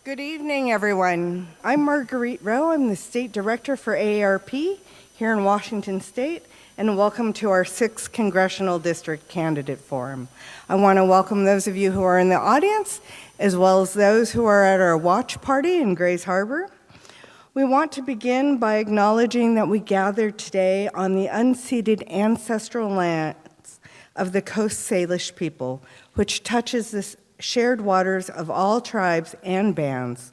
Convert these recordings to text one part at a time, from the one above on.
Good evening, everyone. I'm Marguerite Rowe. I'm the State Director for AARP here in Washington State, and welcome to our 6th Congressional District Candidate Forum. I want to welcome those of you who are in the audience, as well as those who are at our watch party in Grays Harbor. We want to begin by acknowledging that we gather today on the unceded ancestral lands of the Coast Salish people, which touches the shared waters of all tribes and bands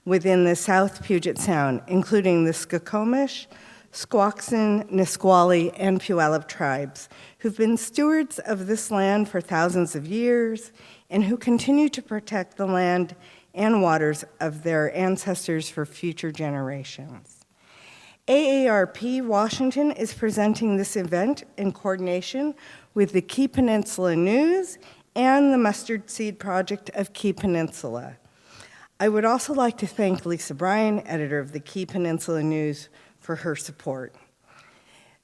within the South Puget Sound, including the Skokomish, Squaxin, Nisqually, and Puyallup tribes, who've been stewards of this land for thousands of years and who continue to protect the land and waters of their ancestors for future generations. AARP Washington is presenting this event in coordination with the Key Peninsula News and the Mustard Seed Project of Key Peninsula. I would also like to thank Lisa Bryan, editor of the Key Peninsula News, for her support.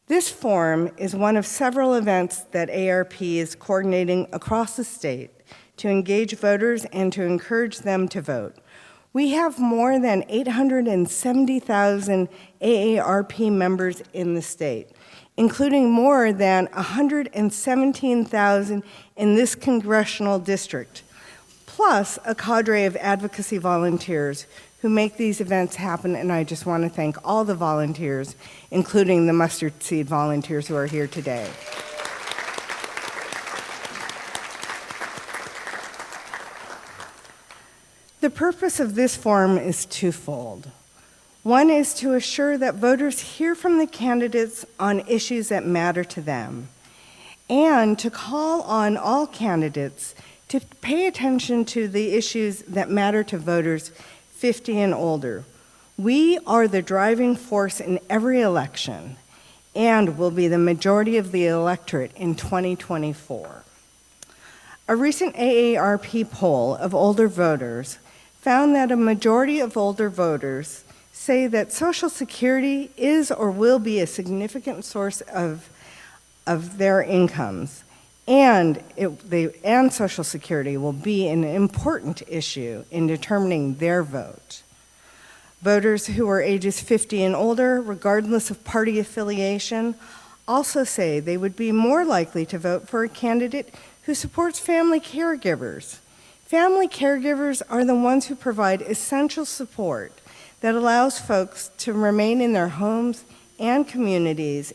This forum is one of several events that AARP is coordinating across the state to engage voters and to encourage them to vote. We have more than 870,000 AARP members in the state, including more than 117,000 in this congressional district, plus a cadre of advocacy volunteers who make these events happen, and I just want to thank all the volunteers, including the mustard seed volunteers who are here today. The purpose of this forum is twofold. One is to assure that voters hear from the candidates on issues that matter to them, and to call on all candidates to pay attention to the issues that matter to voters 50 and older. We are the driving force in every election and will be the majority of the electorate in 2024. A recent AARP poll of older voters found that a majority of older voters say that Social Security is or will be a significant source of their incomes, and Social Security will be an important issue in determining their vote. Voters who are ages 50 and older, regardless of party affiliation, also say they would be more likely to vote for a candidate who supports family caregivers. Family caregivers are the ones who provide essential support that allows folks to remain in their homes and communities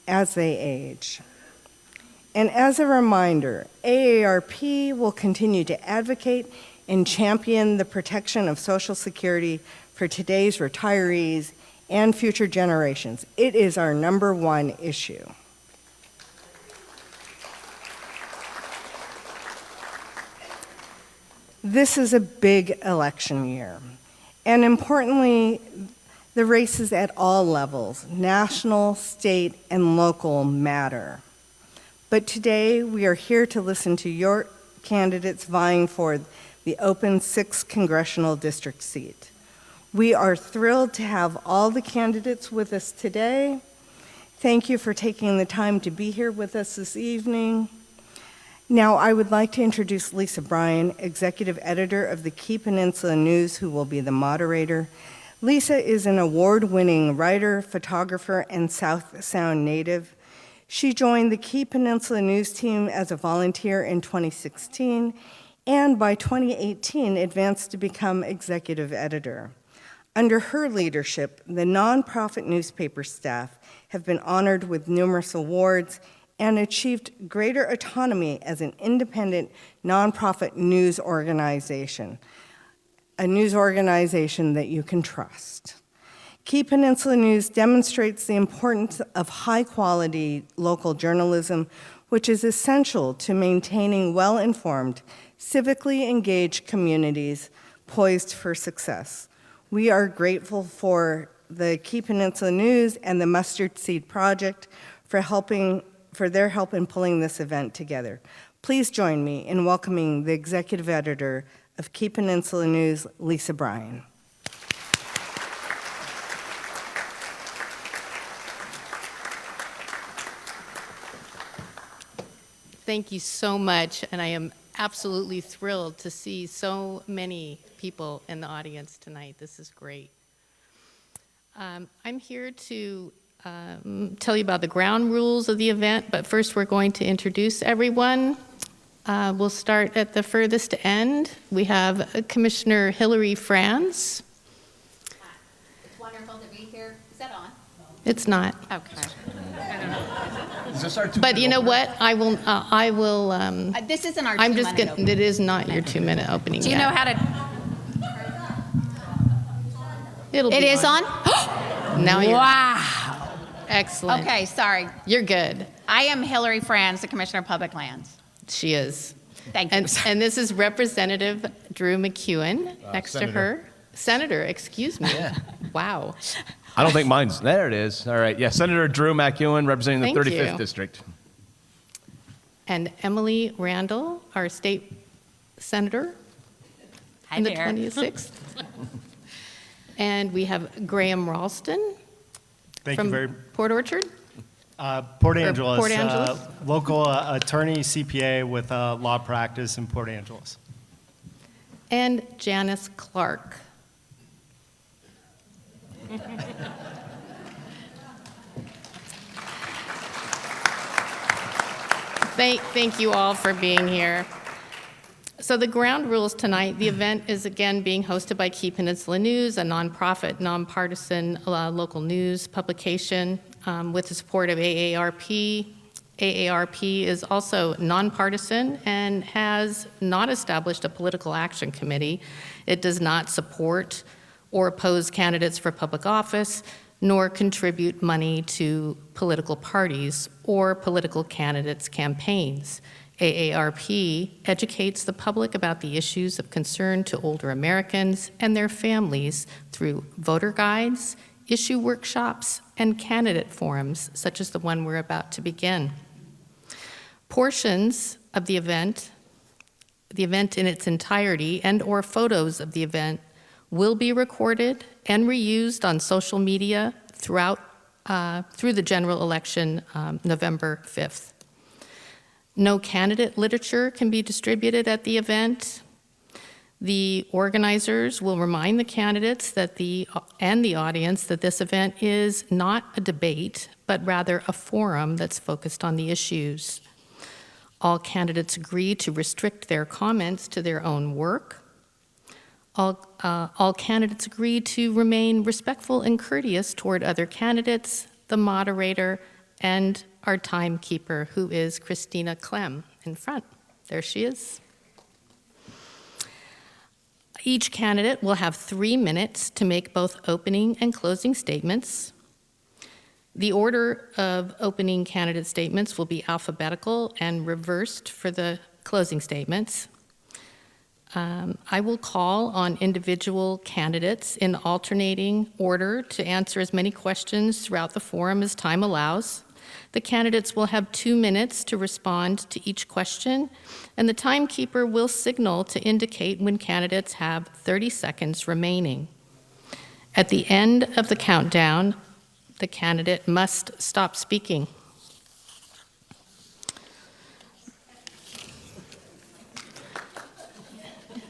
as they age. And as a reminder, AARP will continue to advocate and champion the protection of Social Security for today's retirees and future generations. It is our #1 issue. This is a big election year, and importantly, the races at all levels, national, state, and local, matter. But today, we are here to listen to your candidates vying for the open 6th Congressional District seat. We are thrilled to have all the candidates with us today. Thank you for taking the time to be here with us this evening. Now, I would like to introduce Lisa Bryan, Executive Editor of the Key Peninsula News, who will be the moderator. Lisa is an award-winning writer, photographer, and South Sound native. She joined the Key Peninsula News team as a volunteer in 2016, and by 2018 advanced to become executive editor. Under her leadership, the nonprofit newspaper staff have been honored with numerous awards and achieved greater autonomy as an independent nonprofit news organization, a news organization that you can trust. Key Peninsula News demonstrates the importance of high-quality local journalism, which is essential to maintaining well-informed, civically engaged communities poised for success. We are grateful for the Key Peninsula News and the Mustard Seed Project for their help in pulling this event together. Please join me in welcoming the executive editor of Key Peninsula News, Lisa Bryan. Thank you so much, and I am absolutely thrilled to see so many people in the audience tonight. This is great. I'm here to tell you about the ground rules of the event, but first we're going to introduce everyone. We'll start at the furthest end. We have Commissioner Hilary Franz. It's wonderful to be here. Is that on? It's not. Okay. But you know what? I will. This isn't our I'm just two-minute gonna. It is not your 2-minute opening. Do you yet. know how to? It'll It be is on? Now you're Wow. excellent. Okay, sorry. You're good. I am Hilary Franz, the Commissioner of Public Lands. She is. Thank you. And this is Representative Drew MacEwan next Senator. to her. Senator, excuse me. Yeah. Wow. I don't think mine's, there it is. All right, yeah, Senator Drew MacEwan, representing the Thank 35th you. District. And Emily Randall, our state senator Hi in the there. 26th. And we have Graham Ralston Thank you from very Port Orchard. Port Angeles, Port Angeles? local attorney, CPA with law practice in Port Angeles. And Janis Clark. Thank you all for being here. So the ground rules tonight, the event is again being hosted by Key Peninsula News, a nonprofit, nonpartisan local news publication with the support of AARP. AARP is also nonpartisan and has not established a political action committee. It does not support or oppose candidates for public office, nor contribute money to political parties or political candidates' campaigns. AARP educates the public about the issues of concern to older Americans and their families through voter guides, issue workshops, and candidate forums, such as the one we're about to begin. Portions of the event in its entirety and/or photos of the event will be recorded and reused on social media throughout through the general election November 5th. No candidate literature can be distributed at the event. The organizers will remind the candidates and the audience that this event is not a debate, but rather a forum that's focused on the issues. All candidates agree to restrict their comments to their own work. All candidates agree to remain respectful and courteous toward other candidates, the moderator, and our timekeeper, who is Christina Clem in front. There she is. Each candidate will have 3 minutes to make both opening and closing statements. The order of opening candidate statements will be alphabetical and reversed for the closing statements. I will call on individual candidates in alternating order to answer as many questions throughout the forum as time allows. The candidates will have 2 minutes to respond to each question, and the timekeeper will signal to indicate when candidates have 30 seconds remaining. At the end of the countdown, the candidate must stop speaking.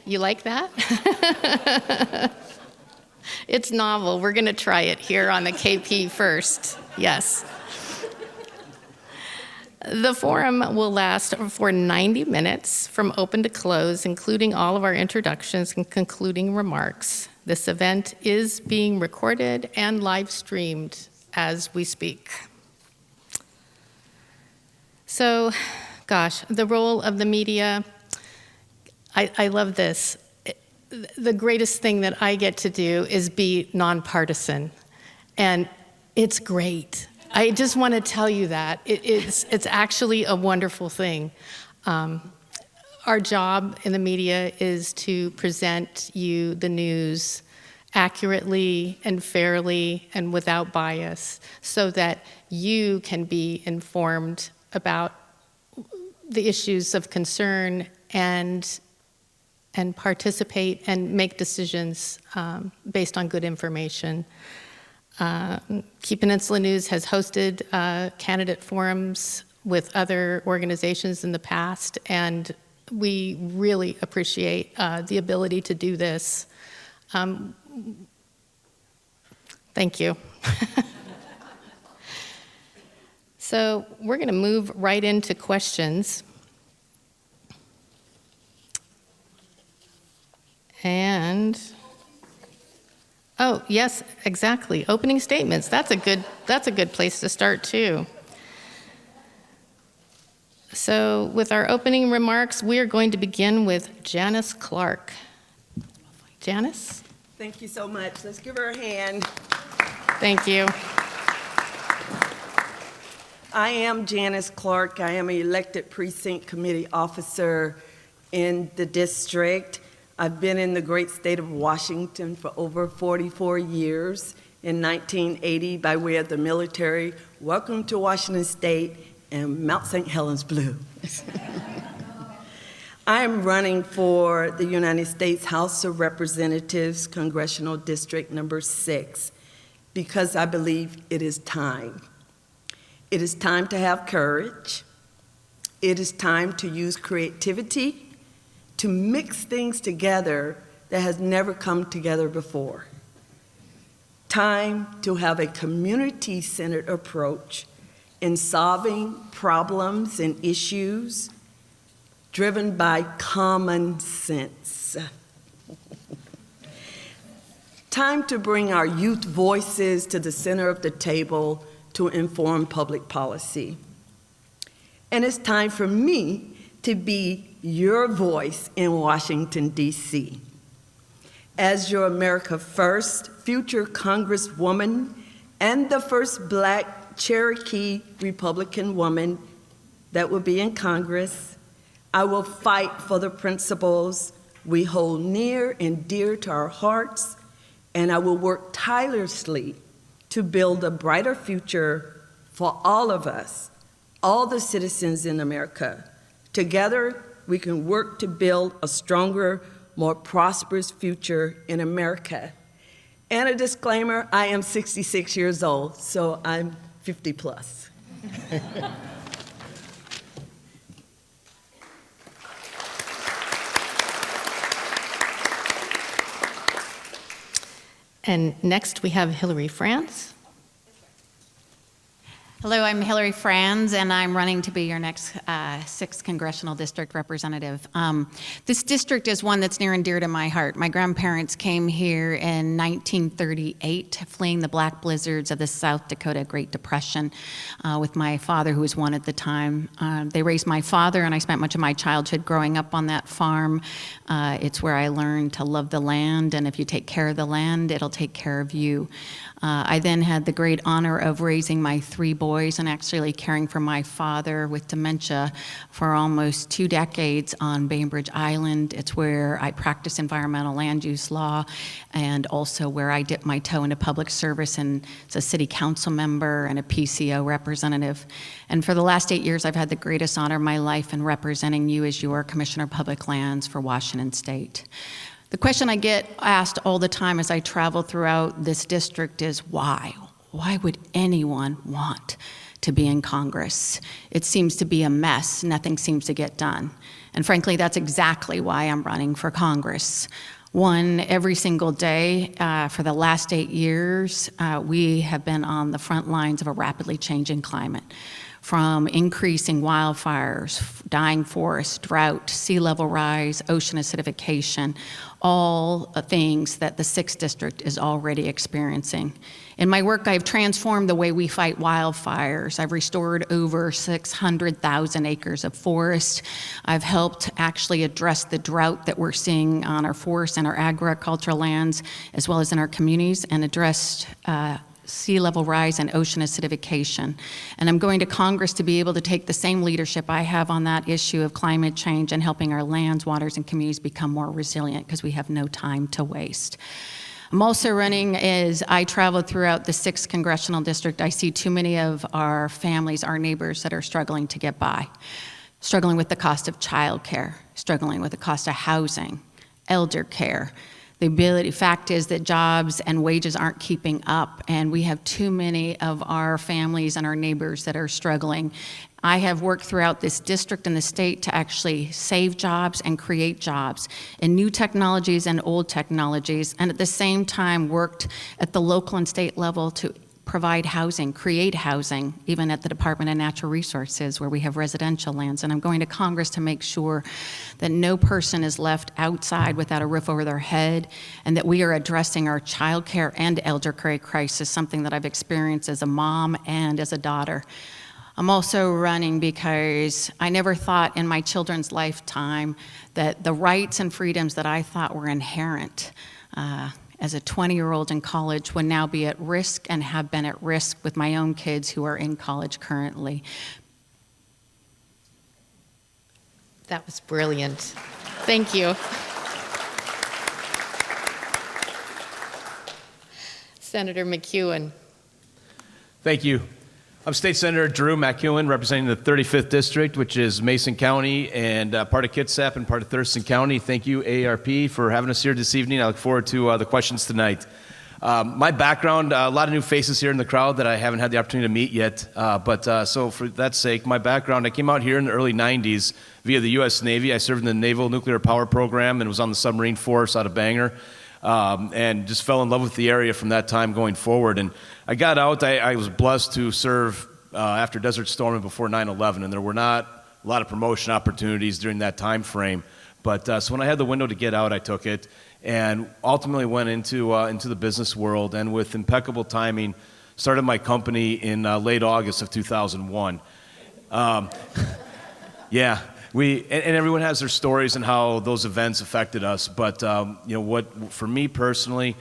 You like that? It's novel. We're going to try it here on the KP first. Yes. The forum will last for 90 minutes from open to close, including all of our introductions and concluding remarks. This event is being recorded and live streamed as we speak. So, gosh, the role of the media, I love this. The greatest thing that I get to do is be nonpartisan, and it's great. I just want to tell you that. It's actually a wonderful thing. Our job in the media is to present you the news accurately and fairly and without bias so that you can be informed about the issues of concern and participate and make decisions based on good information. Key Peninsula News has hosted candidate forums with other organizations in the past, and we really appreciate the ability to do this. Thank you. So we're going to move right into questions. And, oh, yes, exactly. Opening statements. That's a good place to start, too. So with our opening remarks, we are going to begin with Janis Clark. Janis? Thank you so much. Let's give her a hand. Thank you. I am Janis Clark. I am an elected precinct committee officer in the district. I've been in the great state of Washington for over 44 years. In 1980, by way of the military, welcome to Washington State and Mount St. Helens Blue. I am running for the United States House of Representatives, Congressional District number 6, because I believe it is time. It is time to have courage. It is time to use creativity to mix things together that has never come together before. Time to have a community-centered approach in solving problems and issues driven by common sense. Time to bring our youth voices to the center of the table to inform public policy. And it's time for me to be your voice in Washington, D.C. As your America First future Congresswoman and the first Black Cherokee Republican woman that will be in Congress, I will fight for the principles we hold near and dear to our hearts, and I will work tirelessly to build a brighter future for all of us, all the citizens in America. Together, we can work to build a stronger, more prosperous future in America. And a disclaimer, I am 66 years old, so I'm 50 plus. And next we have Hilary Franz. Hello, I'm Hilary Franz, and I'm running to be your next 6th Congressional District Representative. This district is one that's near and dear to my heart. My grandparents came here in 1938, fleeing the black blizzards of the South Dakota Great Depression with my father, who was one at the time. They raised my father, and I spent much of my childhood growing up on that farm. It's where I learned to love the land, and if you take care of the land, it'll take care of you. I then had the great honor of raising my 3 boys and actually caring for my father with dementia for almost 2 decades on Bainbridge Island. It's where I practice environmental land use law and also where I dip my toe into public service and as a city council member and a PCO representative. And for the last 8 years, I've had the greatest honor of my life in representing you as your Commissioner of Public Lands for Washington State. The question I get asked all the time as I travel throughout this district is why? Why would anyone want to be in Congress? It seems to be a mess. Nothing seems to get done. And frankly, that's exactly why I'm running for Congress. One, every single day for the last 8 years, we have been on the front lines of a rapidly changing climate. From increasing wildfires, dying forests, drought, sea level rise, ocean acidification, all things that the 6th District is already experiencing. In my work, I've transformed the way we fight wildfires. I've restored over 600,000 acres of forest. I've helped actually address the drought that we're seeing on our forests and our agricultural lands, as well as in our communities, and addressed sea level rise and ocean acidification. And I'm going to Congress to be able to take the same leadership I have on that issue of climate change and helping our lands, waters, and communities become more resilient because we have no time to waste. I'm also running as I travel throughout the 6th Congressional District. I see too many of our families, our neighbors that are struggling to get by, struggling with the cost of childcare, struggling with the cost of housing, elder care. The fact is that jobs and wages aren't keeping up, and we have too many of our families and our neighbors that are struggling. I have worked throughout this district and the state to actually save jobs and create jobs in new technologies and old technologies, and at the same time worked at the local and state level to provide housing, create housing, even at the Department of Natural Resources where we have residential lands. And I'm going to Congress to make sure that no person is left outside without a roof over their head, and that we are addressing our child care and elder care crisis, something that I've experienced as a mom and as a daughter. I'm also running because I never thought in my children's lifetime that the rights and freedoms that I thought were inherent as a 20-year-old in college would now be at risk and have been at risk with my own kids who are in college currently. That was brilliant. Thank you. Senator MacEwan. Thank you. I'm State Senator Drew MacEwan, representing the 35th District, which is Mason County and part of Kitsap and part of Thurston County. Thank you, AARP, for having us here this evening. I look forward to the questions tonight. My background, a lot of new faces here in the crowd that I haven't had the opportunity to meet yet. So for that sake, my background, I came out here in the early 90s via the U.S. Navy. I served in the Naval Nuclear Power Program and was on the submarine force out of Bangor. And just fell in love with the area from that time going forward. And I got out, I was blessed to serve after Desert Storm and before 9/11, and there were not a lot of promotion opportunities during that time frame. But so when I had the window to get out, I took it, and ultimately went into the business world, and with impeccable timing, started my company in late August of 2001. Yeah. And everyone has their stories and how those events affected us. But what for me personally,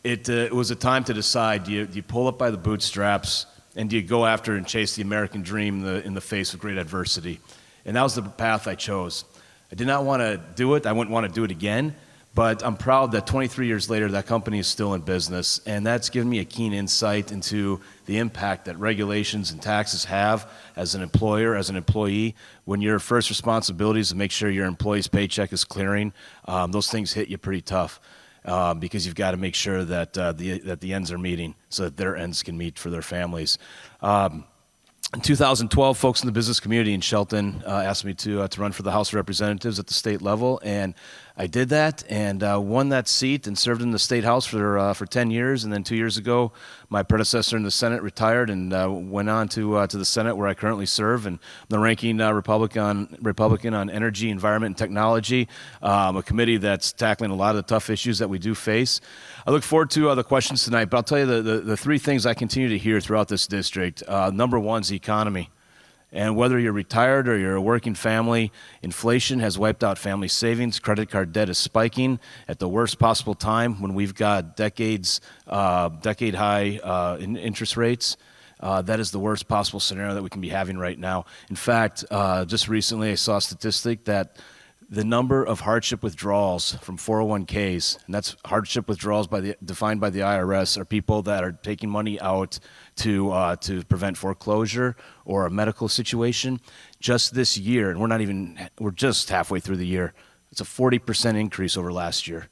it was a time to decide: do you pull up by the bootstraps, and do you go after and chase the American dream in the face of great adversity? And that was the path I chose. I did not want to do it. I wouldn't want to do it again. But I'm proud that 23 years later, that company is still in business, and that's given me a keen insight into the impact that regulations and taxes have as an employer, as an employee. When your first responsibility is to make sure your employee's paycheck is clearing, those things hit you pretty tough because you've got to make sure that the ends are meeting so that their ends can meet for their families. In 2012, folks in the business community in Shelton asked me to run for the House of Representatives at the state level, and I did that and won that seat and served in the State House for 10 years. And then 2 years ago, my predecessor in the Senate retired and went on to the Senate, where I currently serve. And I'm the ranking Republican on Energy, Environment, and Technology, a committee that's tackling a lot of the tough issues that we do face. I look forward to the questions tonight, but I'll tell you the three things I continue to hear throughout this district. Number one is the economy. And whether you're retired or you're a working family, inflation has wiped out family savings. Credit card debt is spiking at the worst possible time when we've got decade-high interest rates. That is the worst possible scenario that we can be having right now. In fact, just recently I saw a statistic that the number of hardship withdrawals from 401ks, and that's hardship withdrawals defined by the IRS, are people that are taking money out to prevent foreclosure or a medical situation. Just this year, and we're just halfway through the year, it's a 40% increase over last year.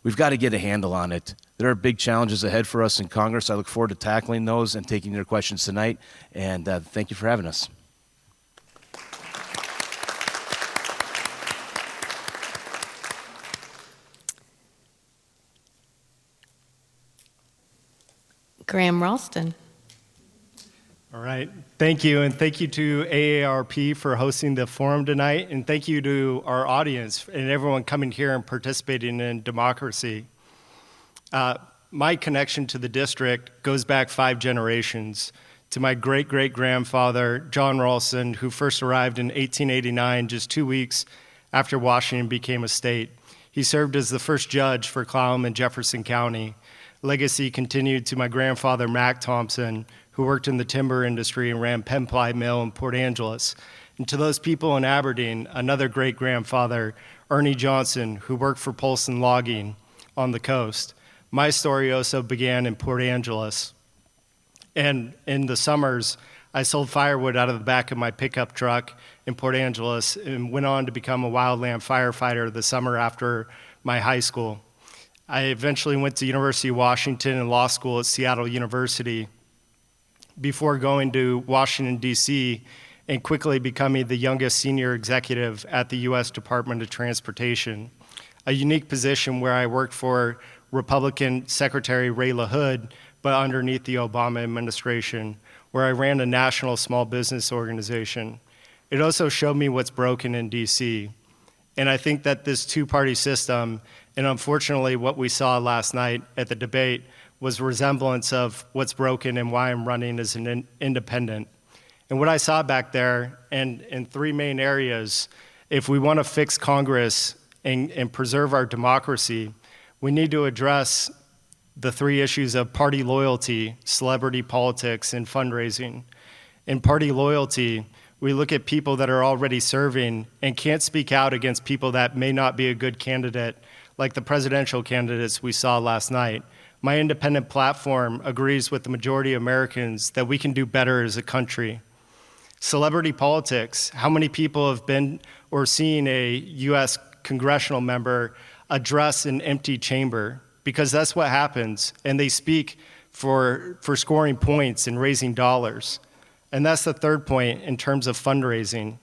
We've got to get a handle on it. There are big challenges ahead for us in Congress. I look forward to tackling those and taking your questions tonight, and thank you for having us. Graham Ralston. All right. Thank you, and thank you to AARP for hosting the forum tonight, and thank you to our audience and everyone coming here and participating in democracy. My connection to the district goes back 5 generations to my great-great-grandfather, John Ralston, who first arrived in 1889, just 2 weeks after Washington became a state. He served as the first judge for Clallam and Jefferson County. Legacy continued to my grandfather, Mac Thompson, who worked in the timber industry and ran Penn Ply Mill in Port Angeles. And to those people in Aberdeen, another great-grandfather, Ernie Johnson, who worked for Polson Logging on the coast. My story also began in Port Angeles. And in the summers, I sold firewood out of the back of my pickup truck in Port Angeles and went on to become a wildland firefighter the summer after my high school. I eventually went to University of Washington and law school at Seattle University before going to Washington, D.C. and quickly becoming the youngest senior executive at the U.S. Department of Transportation, a unique position where I worked for Republican Secretary Ray LaHood, but underneath the Obama administration, where I ran a national small business organization. It also showed me what's broken in DC. And I think that this two-party system, and unfortunately what we saw last night at the debate, was resemblance of what's broken and why I'm running as an independent. And what I saw back there, and in three main areas, if we want to fix Congress and preserve our democracy, we need to address the three issues of party loyalty, celebrity politics, and fundraising. In party loyalty, we look at people that are already serving and can't speak out against people that may not be a good candidate, like the presidential candidates we saw last night. My independent platform agrees with the majority of Americans that we can do better as a country. Celebrity politics, how many people have been or seen a U.S. congressional member address an empty chamber? Because that's what happens, and they speak for scoring points and raising dollars. And that's the third point in terms of fundraising.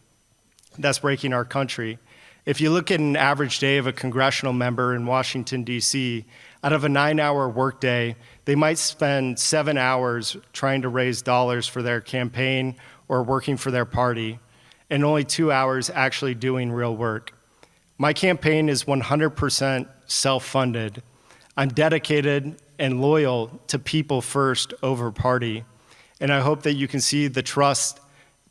That's breaking our country. If you look at an average day of a congressional member in Washington, D.C., out of a 9-hour workday, they might spend 7 hours trying to raise dollars for their campaign or working for their party, and only 2 hours actually doing real work. My campaign is 100% self-funded. I'm dedicated and loyal to people first over party. And I hope that you can see the trust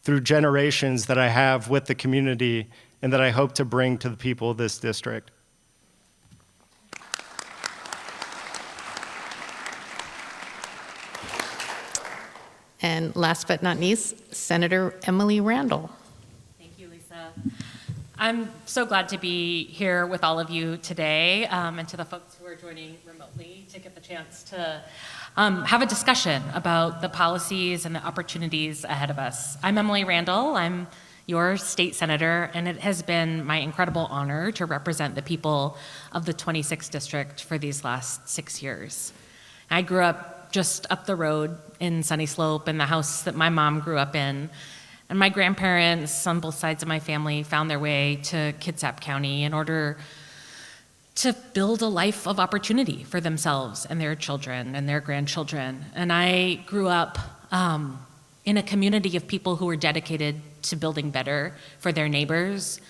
through generations that I have with the community and that I hope to bring to the people of this district. And last but not least, Senator Emily Randall. Thank you, Lisa. I'm so glad to be here with all of you today, and to the folks who are joining remotely to get the chance to have a discussion about the policies and the opportunities ahead of us. I'm Emily Randall. I'm your state senator, and it has been my incredible honor to represent the people of the 26th district for these last 6 years. I grew up just up the road in Sunny Slope in the house that my mom grew up in. And my grandparents on both sides of my family found their way to Kitsap County in order to build a life of opportunity for themselves and their children and their grandchildren. And I grew up in a community of people who were dedicated to building better for their neighbors,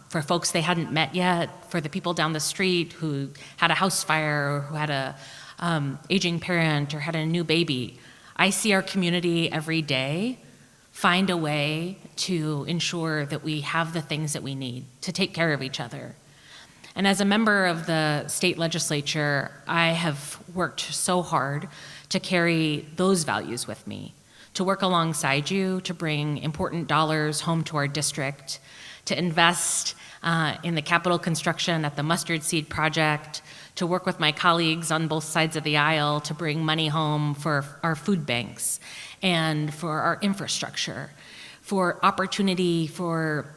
for folks they hadn't met yet, for the people down the street who had a house fire or who had a aging parent or had a new baby. I see our community every day find a way to ensure that we have the things that we need to take care of each other. And as a member of the state legislature, I have worked so hard to carry those values with me, to work alongside you, to bring important dollars home to our district, to invest in the capital construction at the Mustard Seed Project, to work with my colleagues on both sides of the aisle to bring money home for our food banks and for our infrastructure, for opportunity for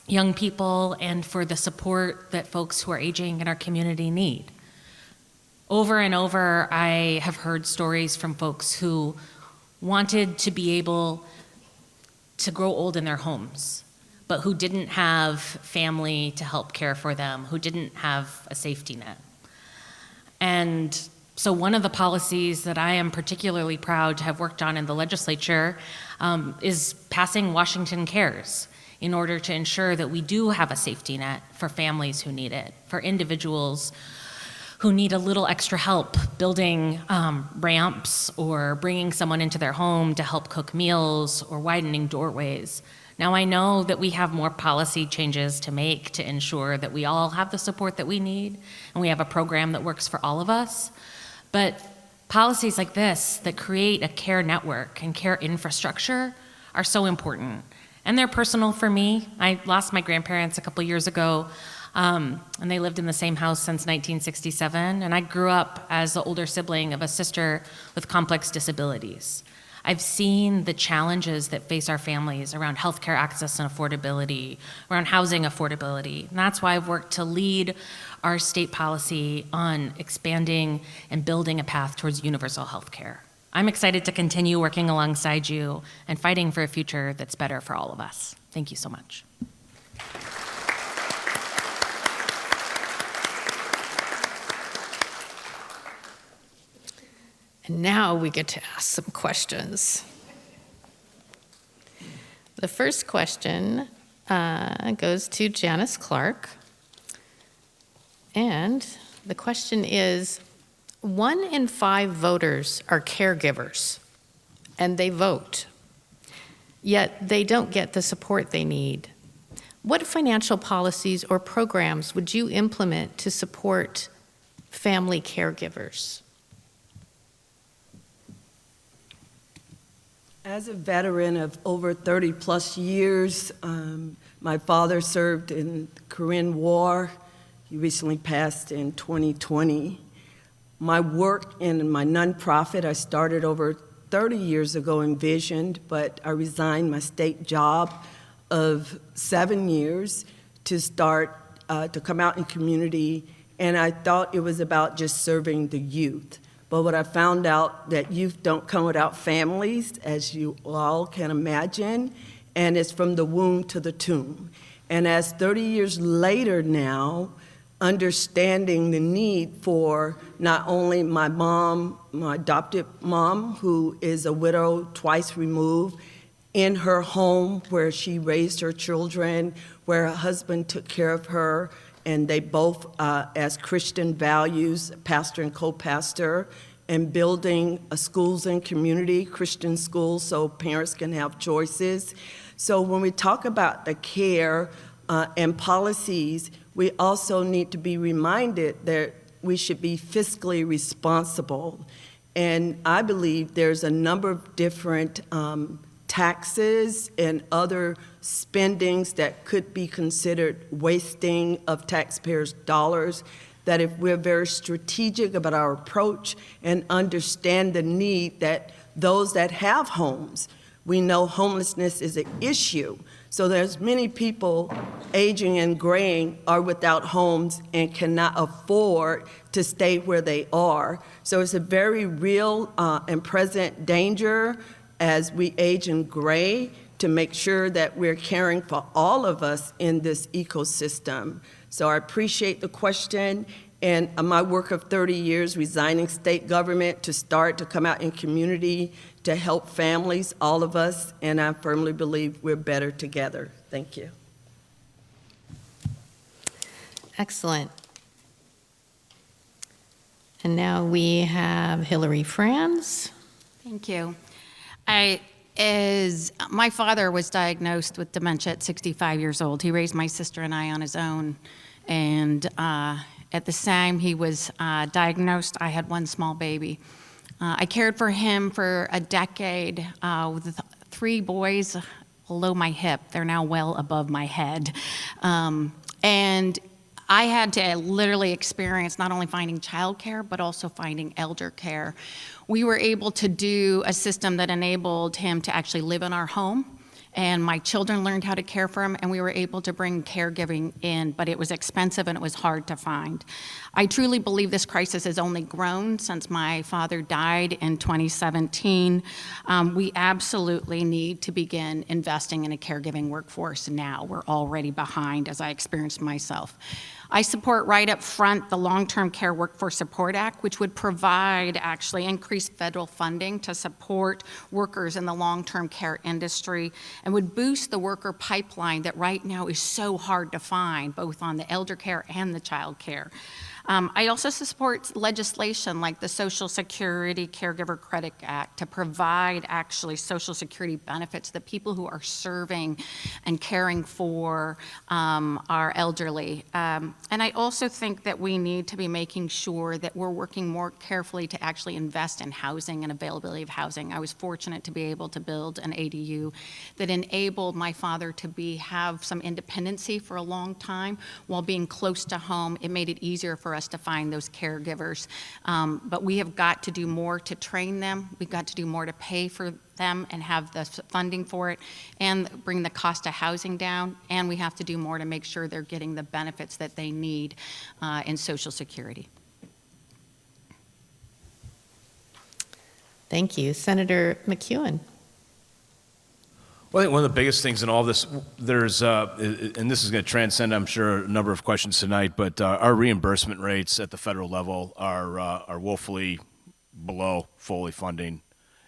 young people and for the support that folks who are aging in our community need. Over and over, I have heard stories from folks who wanted to be able to grow old in their homes, but who didn't have family to help care for them, who didn't have a safety net. And so one of the policies that I am particularly proud to have worked on in the legislature is passing Washington Cares in order to ensure that we do have a safety net for families who need it, for individuals who need a little extra help building ramps or bringing someone into their home to help cook meals or widening doorways. Now I know that we have more policy changes to make to ensure that we all have the support that we need and we have a program that works for all of us. But policies like this that create a care network and care infrastructure are so important. And they're personal for me. I lost my grandparents a couple years ago, and they lived in the same house since 1967. And I grew up as the older sibling of a sister with complex disabilities. I've seen the challenges that face our families around healthcare access and affordability, around housing affordability. And that's why I've worked to lead our state policy on expanding and building a path towards universal healthcare. I'm excited to continue working alongside you and fighting for a future that's better for all of us. Thank you so much. And now we get to ask some questions. The first question goes to Janis Clark. And the question is, 1 in 5 voters are caregivers, and they vote, yet they don't get the support they need. What financial policies or programs would you implement to support family caregivers? As a veteran of over 30 plus years, my father served in the Korean War. He recently passed in 2020. My work in my nonprofit, I started over 30 years ago, envisioned, but I resigned my state job of 7 years to start, to come out in community, and I thought it was about just serving the youth. But what I found out that youth don't come without families, as you all can imagine, and it's from the womb to the tomb. And as 30 years later now, understanding the need for not only my mom, my adopted mom, who is a widow twice removed, in her home where she raised her children, where her husband took care of her, and they both, as Christian values, pastor and co-pastor, and building schools and community, Christian schools, so parents can have choices. So when we talk about the care and policies, we also need to be reminded that we should be fiscally responsible. And I believe there's a number of different taxes and other spendings that could be considered wasting of taxpayers' dollars, that if we're very strategic about our approach and understand the need that those that have homes, we know homelessness is an issue. So there's many people aging and graying are without homes and cannot afford to stay where they are. So it's a very real and present danger as we age and gray to make sure that we're caring for all of us in this ecosystem. So I appreciate the question, and my work of 30 years resigning state government to start to come out in community to help families, all of us, and I firmly believe we're better together. Thank you. Excellent. And now we have Hilary Franz. Thank you. My father was diagnosed with dementia at 65 years old. He raised my sister and I on his own. And at the time he was diagnosed, I had one small baby. I cared for him for a decade with 3 boys below my hip. They're now well above my head. And I had to literally experience not only finding childcare, but also finding elder care. We were able to do a system that enabled him to actually live in our home, and my children learned how to care for him, and we were able to bring caregiving in, but it was expensive and it was hard to find. I truly believe this crisis has only grown since my father died in 2017. We absolutely need to begin investing in a caregiving workforce now. We're already behind, as I experienced myself. I support right up front the Long-Term Care Workforce Support Act, which would provide actually increased federal funding to support workers in the long-term care industry and would boost the worker pipeline that right now is so hard to find, both on the elder care and the child care. I also support legislation like the Social Security Caregiver Credit Act to provide actually Social Security benefits to the people who are serving and caring for our elderly. And I also think that we need to be making sure that we're working more carefully to actually invest in housing and availability of housing. I was fortunate to be able to build an ADU that enabled my father to have some independency for a long time while being close to home. It made it easier for us to find those caregivers. But we have got to do more to train them. We've got to do more to pay for them and have the funding for it and bring the cost of housing down. And we have to do more to make sure they're getting the benefits that they need in Social Security. Thank you. Senator MacEwan. Well, I think one of the biggest things in all this, there's, and this is going to transcend, I'm sure, a number of questions tonight, but our reimbursement rates at the federal level are woefully below fully funding,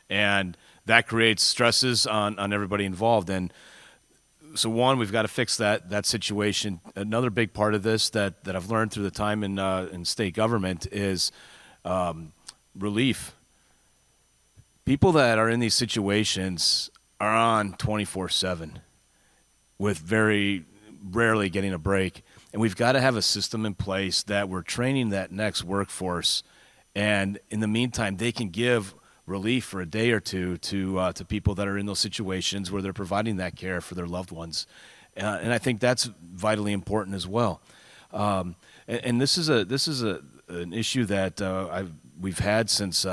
and that creates stresses on everybody involved. And so, one, we've got to fix that situation. Another big part of this that I've learned through the time in state government is relief. People that are in these situations are on 24/7 with very rarely getting a break. And we've got to have a system in place that we're training that next workforce. And in the meantime, they can give relief for a day or two to people that are in those situations where they're providing that care for their loved ones. And I think that's vitally important as well. And this is an issue that we've had since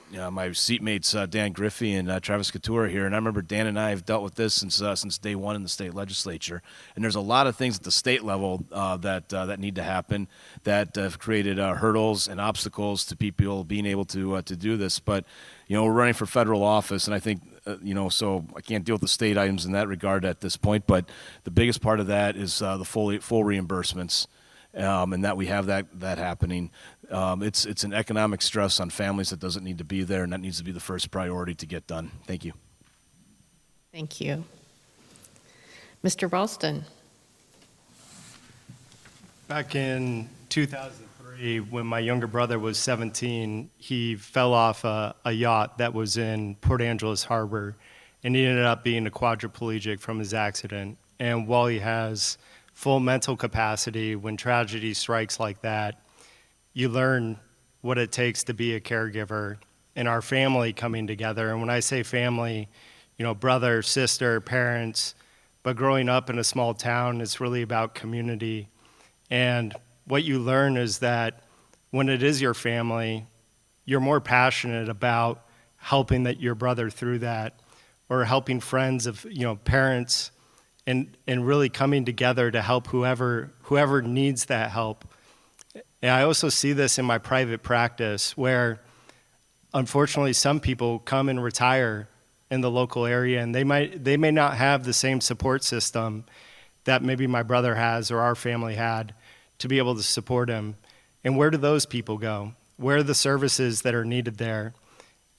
my seatmates Dan Griffey and Travis Couture here, and I remember Dan and I have dealt with this since day one in the state legislature. And there's a lot of things at the state level that need to happen that have created hurdles and obstacles to people being able to do this. But we're running for federal office, and I think so I can't deal with the state items in that regard at this point. But the biggest part of that is the full reimbursements. And that we have that happening. It's an economic stress on families that doesn't need to be there, and that needs to be the first priority to get done. Thank you. Thank you. Mr. Ralston. Back in 2003, when my younger brother was 17, he fell off a yacht that was in Port Angeles Harbor, and he ended up being a quadriplegic from his accident. And while he has full mental capacity, when tragedy strikes like that, you learn what it takes to be a caregiver, and our family coming together. And when I say family, brother, sister, parents, but growing up in a small town, it's really about community. And what you learn is that when it is your family, you're more passionate about helping your brother through that, or helping friends of, parents, and really coming together to help whoever needs that help. And I also see this in my private practice, where unfortunately some people come and retire in the local area, and they may not have the same support system that maybe my brother has or our family had to be able to support him. And where do those people go? Where are the services that are needed there?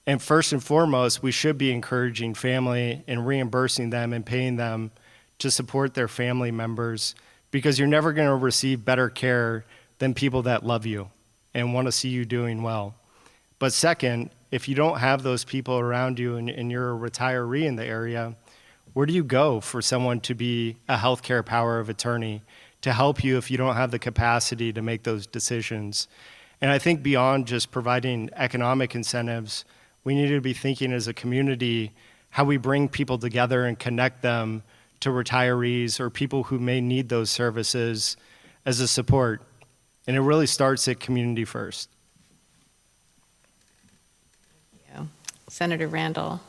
And first and foremost, we should be encouraging family and reimbursing them and paying them to support their family members, because you're never going to receive better care than people that love you and want to see you doing well. But second, if you don't have those people around you and you're a retiree in the area, where do you go for someone to be a healthcare power of attorney to help you if you don't have the capacity to make those decisions? And I think beyond just providing economic incentives, we need to be thinking as a community how we bring people together and connect them to retirees or people who may need those services as a support. And it really starts at community first. Yeah. Senator Randall.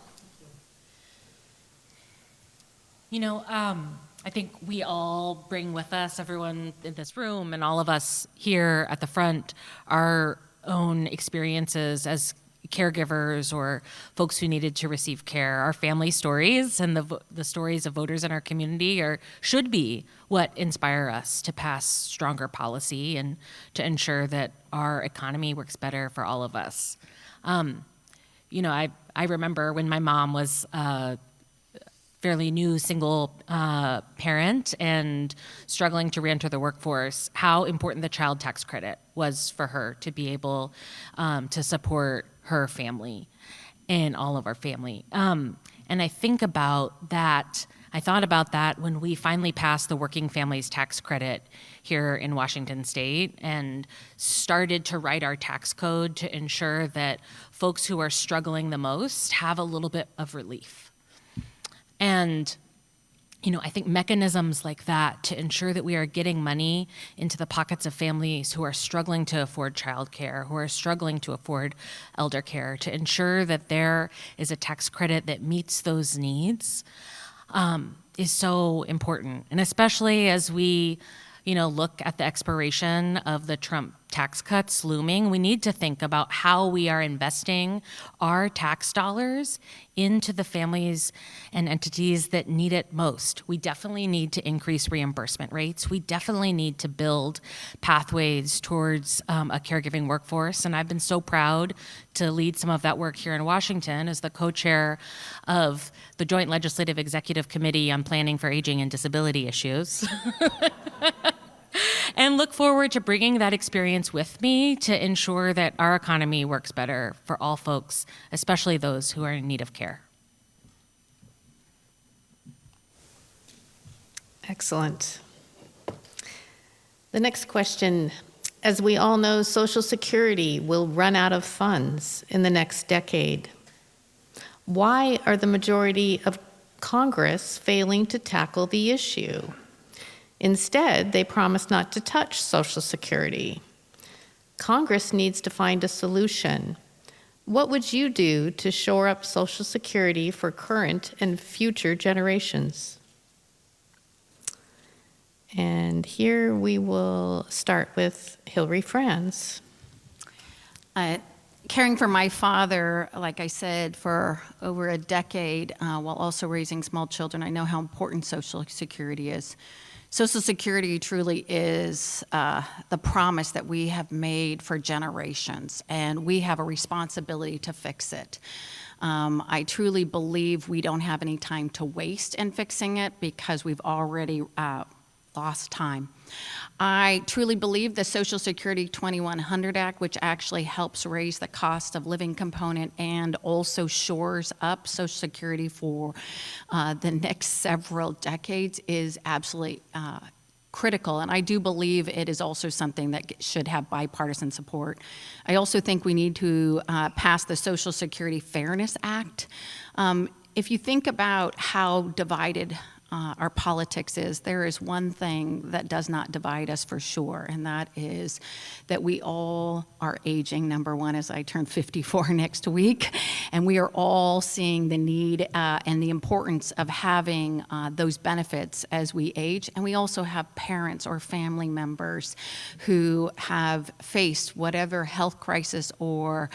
I think we all bring with us, everyone in this room and all of us here at the front, our own experiences as caregivers or folks who needed to receive care. Our family stories and the stories of voters in our community should be what inspire us to pass stronger policy and to ensure that our economy works better for all of us. I remember when my mom was fairly new single parent and struggling to reenter the workforce, how important the child tax credit was for her to be able to support her family and all of our family. And I think about that, I thought about that when we finally passed the Working Families Tax Credit here in Washington State and started to write our tax code to ensure that folks who are struggling the most have a little bit of relief. And I think mechanisms like that to ensure that we are getting money into the pockets of families who are struggling to afford childcare, who are struggling to afford elder care, to ensure that there is a tax credit that meets those needs is so important. And especially as we look at the expiration of the Trump tax cuts looming, we need to think about how we are investing our tax dollars into the families and entities that need it most. We definitely need to increase reimbursement rates. We definitely need to build pathways towards a caregiving workforce. And I've been so proud to lead some of that work here in Washington as the co-chair of the Joint Legislative Executive Committee on Planning for Aging and Disability Issues. And look forward to bringing that experience with me to ensure that our economy works better for all folks, especially those who are in need of care. Excellent. The next question, as we all know, Social Security will run out of funds in the next decade. Why are the majority of Congress failing to tackle the issue? Instead, they promise not to touch Social Security. Congress needs to find a solution. What would you do to shore up Social Security for current and future generations? And here we will start with Hilary Franz. Caring for my father, like I said, for over a decade, while also raising small children, I know how important Social Security is. Social Security truly is the promise that we have made for generations, and we have a responsibility to fix it. I truly believe we don't have any time to waste in fixing it because we've already lost time. I truly believe the Social Security 2100 Act, which actually helps raise the cost of living component and also shores up Social Security for the next several decades, is absolutely critical. And I do believe it is also something that should have bipartisan support. I also think we need to pass the Social Security Fairness Act. If you think about how divided our politics is, there is one thing that does not divide us for sure, and that is that we all are aging, number one, as I turn 54 next week, and we are all seeing the need and the importance of having those benefits as we age. And we also have parents or family members who have faced whatever health crisis or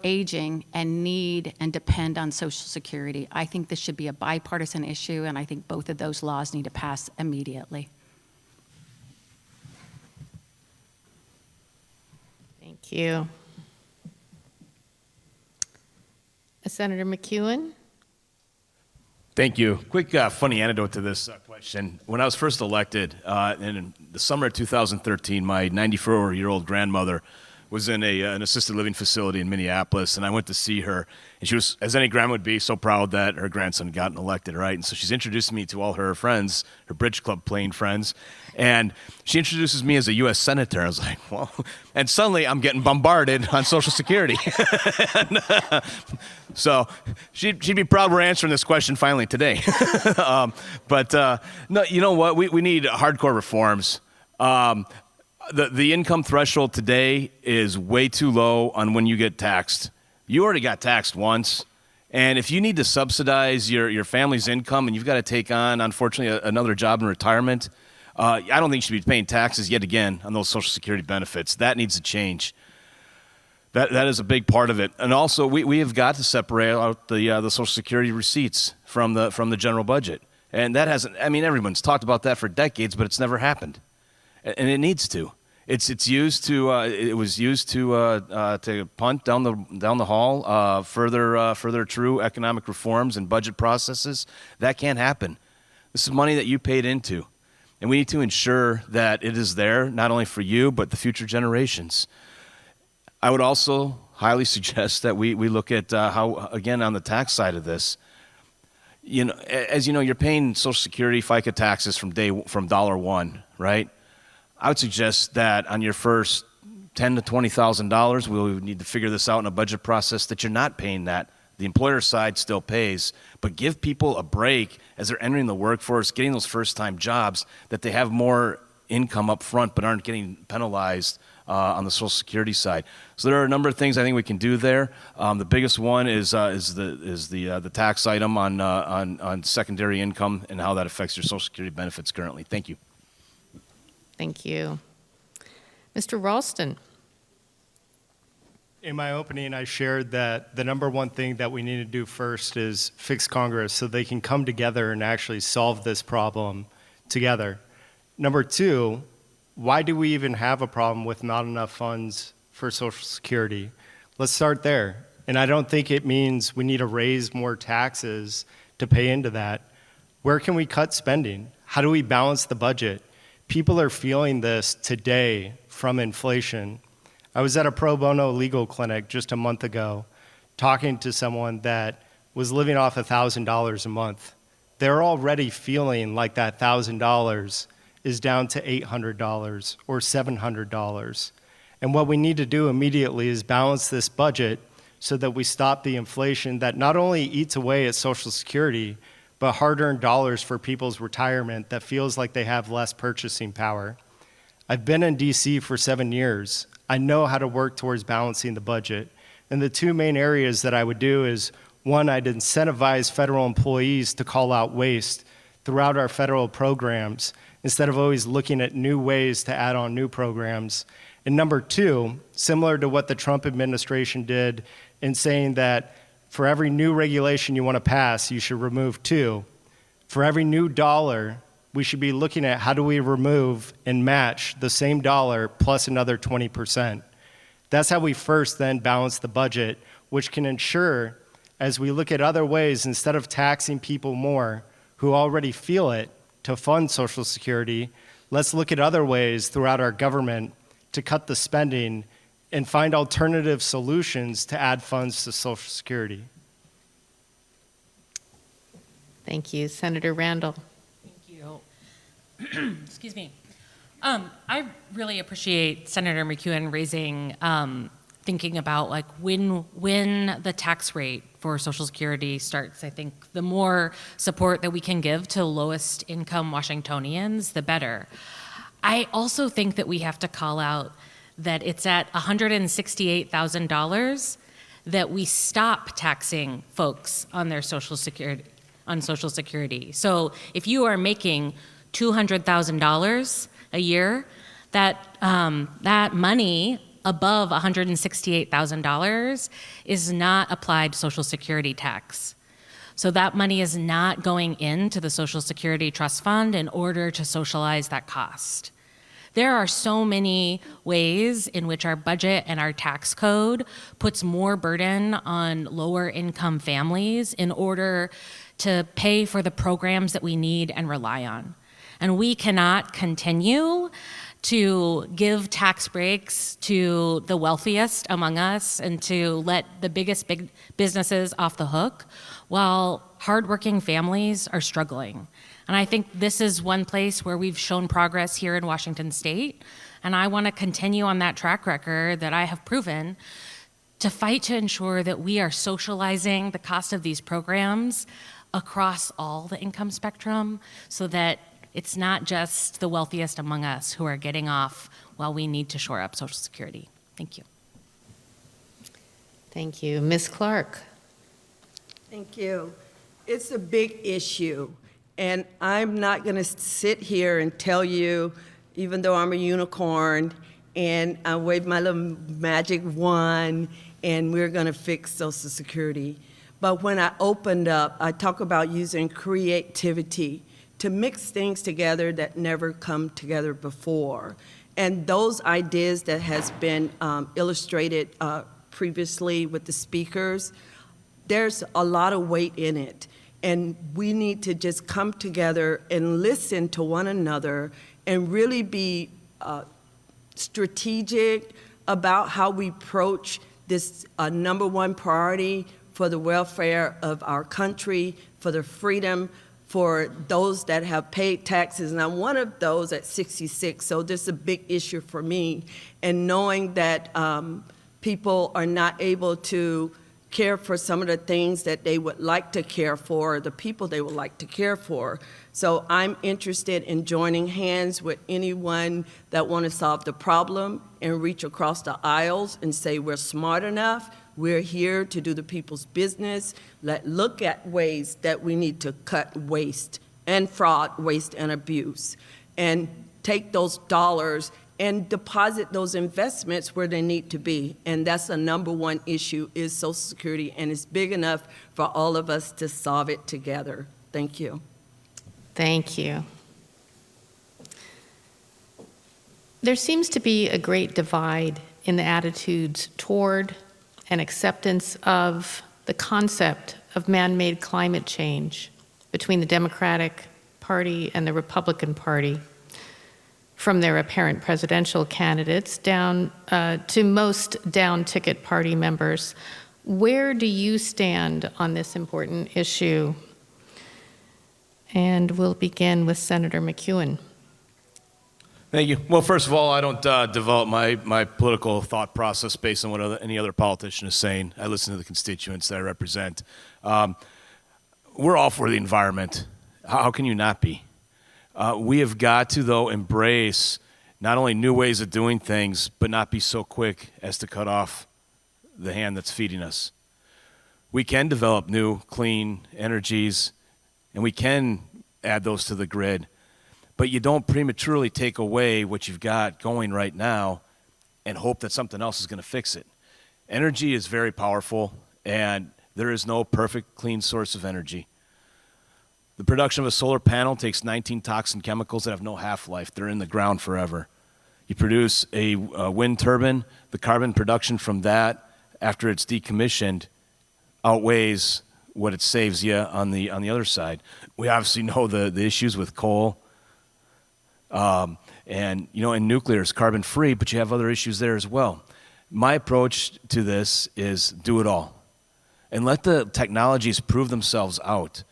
aging and need and depend on Social Security. I think this should be a bipartisan issue, and I think both of those laws need to pass immediately. Thank you. Senator MacEwan? Thank you. Quick funny anecdote to this question. When I was first elected in the summer of 2013, my 94-year-old grandmother was in an assisted living facility in Minneapolis, and I went to see her. And she was, as any grandma would be, so proud that her grandson had gotten elected, right? And so she's introduced me to all her friends, her bridge club playing friends. And she introduces me as a U.S. Senator. I was like, well, and suddenly I'm getting bombarded on Social Security. So she'd be proud we're answering this question finally today. No, you know what? We need hardcore reforms. The income threshold today is way too low on when you get taxed. You already got taxed once. And if you need to subsidize your family's income and you've got to take on, unfortunately, another job in retirement, I don't think you should be paying taxes yet again on those Social Security benefits. That needs to change. That is a big part of it. And also, we have got to separate out the Social Security receipts from the general budget. And that hasn't, I mean, everyone's talked about that for decades, but it's never happened. And it needs to. It was used to punt down the hall further true economic reforms and budget processes. That can't happen. This is money that you paid into, and we need to ensure that it is there not only for you but the future generations. I would also highly suggest that we look at how, again, on the tax side of this. You know, as you know, you're paying Social Security, FICA taxes from dollar one, right? I would suggest that on your first $10,000 to $20,000, we would need to figure this out in a budget process that you're not paying that. The employer side still pays, but give people a break as they're entering the workforce, getting those first-time jobs, that they have more income up front but aren't getting penalized on the Social Security side. So there are a number of things I think we can do there. The biggest one is the tax item on secondary income and how that affects your Social Security benefits currently. Thank you. Thank you. Mr. Ralston. In my opening, I shared that the number one thing that we need to do first is fix Congress so they can come together and actually solve this problem together. Number two, why do we even have a problem with not enough funds for Social Security? Let's start there. And I don't think it means we need to raise more taxes to pay into that. Where can we cut spending? How do we balance the budget? People are feeling this today from inflation. I was at a pro bono legal clinic just a month ago talking to someone that was living off $1,000 a month. They're already feeling like that $1,000 is down to $800 or $700. And what we need to do immediately is balance this budget so that we stop the inflation that not only eats away at Social Security, but hard-earned dollars for people's retirement that feels like they have less purchasing power. I've been in DC for 7 years. I know how to work towards balancing the budget. And the two main areas that I would do is, one, I'd incentivize federal employees to call out waste throughout our federal programs instead of always looking at new ways to add on new programs. And number two, similar to what the Trump administration did in saying that for every new regulation you want to pass, you should remove 2. For every new dollar, we should be looking at how do we remove and match the same dollar plus another 20%. That's how we first then balance the budget, which can ensure, as we look at other ways, instead of taxing people more who already feel it to fund Social Security, let's look at other ways throughout our government to cut the spending and find alternative solutions to add funds to Social Security. Thank you. Senator Randall. Thank you. Excuse me. I really appreciate Senator MacEwan raising, thinking about like when the tax rate for Social Security starts. I think the more support that we can give to lowest income Washingtonians, the better. I also think that we have to call out that it's at $168,000 that we stop taxing folks on their Social Security. So if you are making $200,000 a year, that money above $168,000 is not applied Social Security tax. So that money is not going into the Social Security Trust Fund in order to socialize that cost. There are so many ways in which our budget and our tax code puts more burden on lower income families in order to pay for the programs that we need and rely on. And we cannot continue to give tax breaks to the wealthiest among us and to let the biggest big businesses off the hook while hardworking families are struggling. And I think this is one place where we've shown progress here in Washington State. And I want to continue on that track record that I have proven to fight to ensure that we are socializing the cost of these programs across all the income spectrum so that it's not just the wealthiest among us who are getting off while we need to shore up Social Security. Thank you. Thank you. Ms. Clark. Thank you. It's a big issue, and I'm not going to sit here and tell you, even though I'm a unicorn, and I wave my little magic wand, and we're going to fix Social Security. But when I opened up, I talk about using creativity to mix things together that never come together before. And those ideas that has been illustrated previously with the speakers, there's a lot of weight in it. And we need to just come together and listen to one another and really be strategic about how we approach this number one priority for the welfare of our country, for the freedom for those that have paid taxes. And I'm one of those at 66, so this is a big issue for me. And knowing that people are not able to care for some of the things that they would like to care for, the people they would like to care for. So I'm interested in joining hands with anyone that want to solve the problem and reach across the aisles and say we're smart enough, we're here to do the people's business. Let's look at ways that we need to cut waste and fraud, waste and abuse, and take those dollars and deposit those investments where they need to be. And that's the number one issue is Social Security, and it's big enough for all of us to solve it together. Thank you. Thank you. There seems to be a great divide in the attitudes toward and acceptance of the concept of man-made climate change between the Democratic Party and the Republican Party, from their apparent presidential candidates down to most down-ticket party members. Where do you stand on this important issue? And we'll begin with Senator MacEwan. Thank you. Well, first of all, I don't develop my political thought process based on what any other politician is saying. I listen to the constituents that I represent. We're all for the environment. How can you not be? We have got to, though, embrace not only new ways of doing things, but not be so quick as to cut off the hand that's feeding us. We can develop new, clean energies, and we can add those to the grid. But you don't prematurely take away what you've got going right now and hope that something else is going to fix it. Energy is very powerful, and there is no perfect, clean source of energy. The production of a solar panel takes 19 toxin chemicals that have no half-life. They're in the ground forever. You produce a wind turbine, the carbon production from that, after it's decommissioned, outweighs what it saves you on the other side. We obviously know the issues with coal, and nuclear is carbon-free, but you have other issues there as well. My approach to this is do it all, and let the technologies prove themselves out.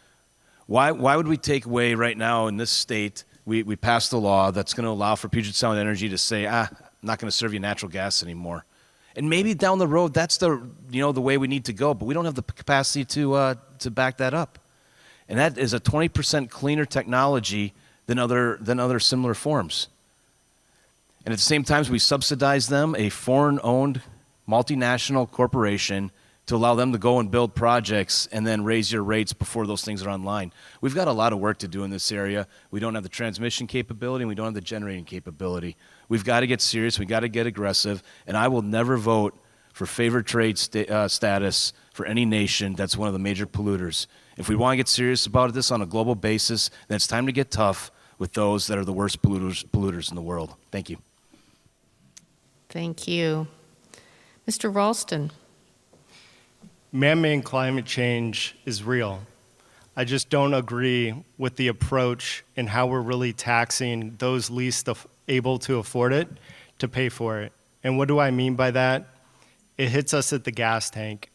Why would we take away right now in this state, we passed a law that's going to allow for Puget Sound Energy to say, I'm not going to serve you natural gas anymore. And maybe down the road, that's the way we need to go, but we don't have the capacity to back that up. And that is a 20% cleaner technology than other similar forms. And at the same time, we subsidize them, a foreign-owned multinational corporation, to allow them to go and build projects and then raise your rates before those things are online. We've got a lot of work to do in this area. We don't have the transmission capability, and we don't have the generating capability. We've got to get serious. We've got to get aggressive, and I will never vote for favored trade status for any nation that's one of the major polluters. If we want to get serious about this on a global basis, then it's time to get tough with those that are the worst polluters in the world. Thank you. Thank you. Mr. Ralston. Man-made climate change is real. I just don't agree with the approach and how we're really taxing those least able to afford it to pay for it. And what do I mean by that? It hits us at the gas tank.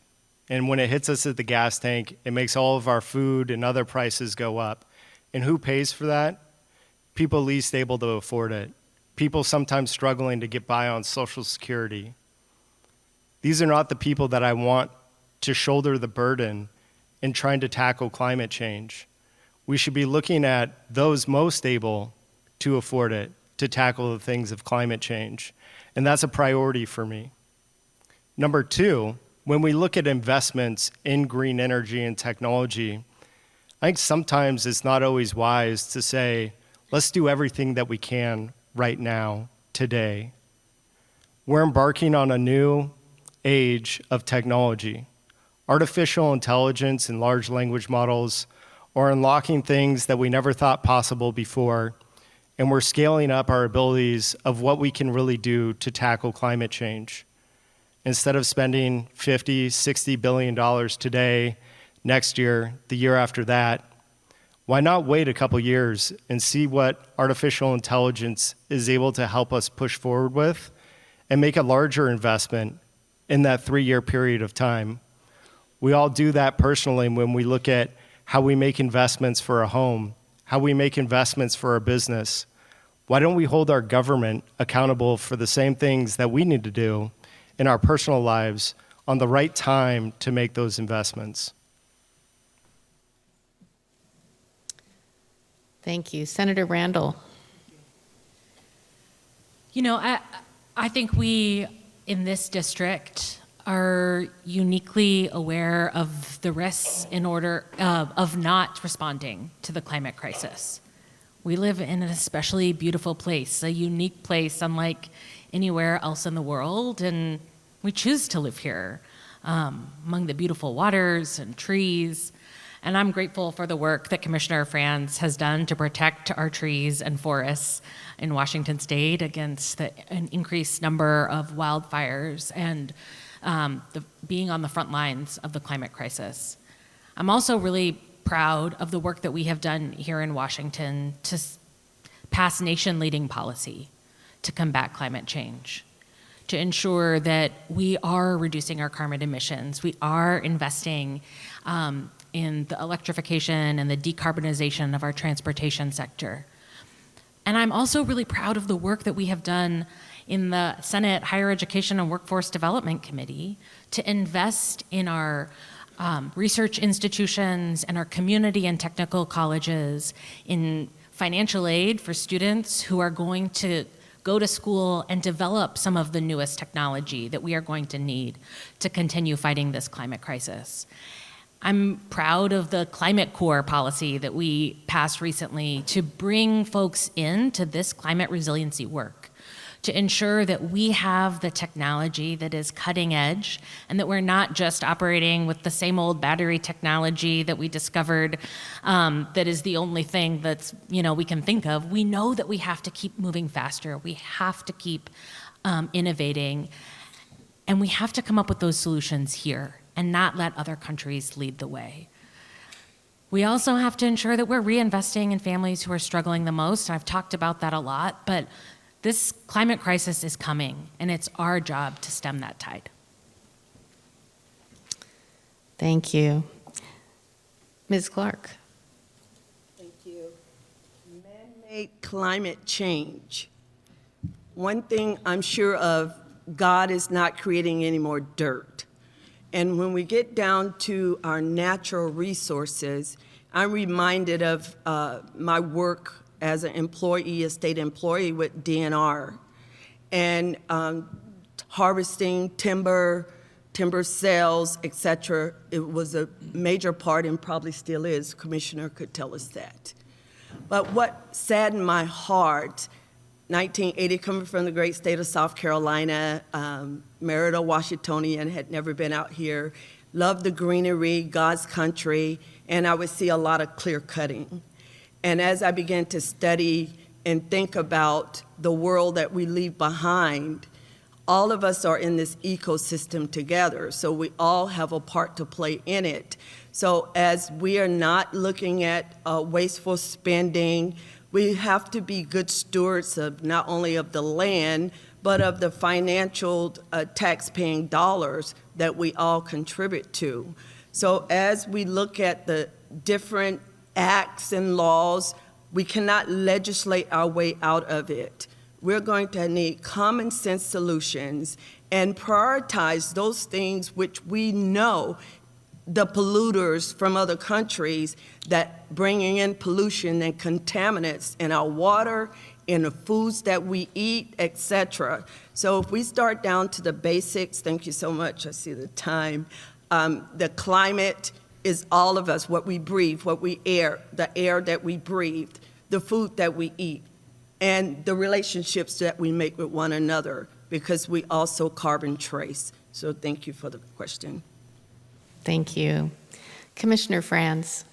And when it hits us at the gas tank, it makes all of our food and other prices go up. And who pays for that? People least able to afford it. People sometimes struggling to get by on Social Security. These are not the people that I want to shoulder the burden in trying to tackle climate change. We should be looking at those most able to afford it to tackle the things of climate change. And that's a priority for me. Number two, when we look at investments in green energy and technology, I think sometimes it's not always wise to say, let's do everything that we can right now, today. We're embarking on a new age of technology. Artificial intelligence and large language models are unlocking things that we never thought possible before, and we're scaling up our abilities of what we can really do to tackle climate change. Instead of spending $50, $60 billion today, next year, the year after that, why not wait a couple years and see what artificial intelligence is able to help us push forward with and make a larger investment in that 3-year period of time? We all do that personally when we look at how we make investments for a home, how we make investments for a business. Why don't we hold our government accountable for the same things that we need to do in our personal lives on the right time to make those investments? Thank you. Senator Randall. I think we in this district are uniquely aware of the risks in order of not responding to the climate crisis. We live in an especially beautiful place, a unique place unlike anywhere else in the world, and we choose to live here among the beautiful waters and trees. And I'm grateful for the work that Commissioner Franz has done to protect our trees and forests in Washington State against an increased number of wildfires and being on the front lines of the climate crisis. I'm also really proud of the work that we have done here in Washington to pass nation-leading policy to combat climate change, to ensure that we are reducing our carbon emissions, we are investing in the electrification and the decarbonization of our transportation sector. And I'm also really proud of the work that we have done in the Senate Higher Education and Workforce Development Committee to invest in our research institutions and our community and technical colleges in financial aid for students who are going to go to school and develop some of the newest technology that we are going to need to continue fighting this climate crisis. I'm proud of the Climate Corps policy that we passed recently to bring folks into this climate resiliency work, to ensure that we have the technology that is cutting edge and that we're not just operating with the same old battery technology that we discovered that is the only thing that's, we can think of. We know that we have to keep moving faster. We have to keep innovating, and we have to come up with those solutions here and not let other countries lead the way. We also have to ensure that we're reinvesting in families who are struggling the most. I've talked about that a lot, but this climate crisis is coming, and it's our job to stem that tide. Thank you. Ms. Clark. Thank you. Man-made climate change. One thing I'm sure of, God is not creating any more dirt. And when we get down to our natural resources, I'm reminded of my work as an employee, a state employee with DNR, and harvesting timber sales, et cetera. It was a major part and probably still is. Commissioner could tell us that. But what saddened my heart, 1980, coming from the great state of South Carolina, married a Washingtonian, had never been out here, loved the greenery, God's country, and I would see a lot of clear cutting. And as I began to study and think about the world that we leave behind, all of us are in this ecosystem together, so we all have a part to play in it. So as we are not looking at wasteful spending, we have to be good stewards of not only of the land, but of the financial tax-paying dollars that we all contribute to. So as we look at the different acts and laws, we cannot legislate our way out of it. We're going to need common sense solutions and prioritize those things which we know the polluters from other countries that bringing in pollution and contaminants in our water, in the foods that we eat, et cetera. So if we start down to the basics, thank you so much, I see the time. The climate is all of us, what we breathe, what we air, the air that we breathe, the food that we eat, and the relationships that we make with one another, because we also carbon trace. So thank you for the question. Thank you. Commissioner Franz.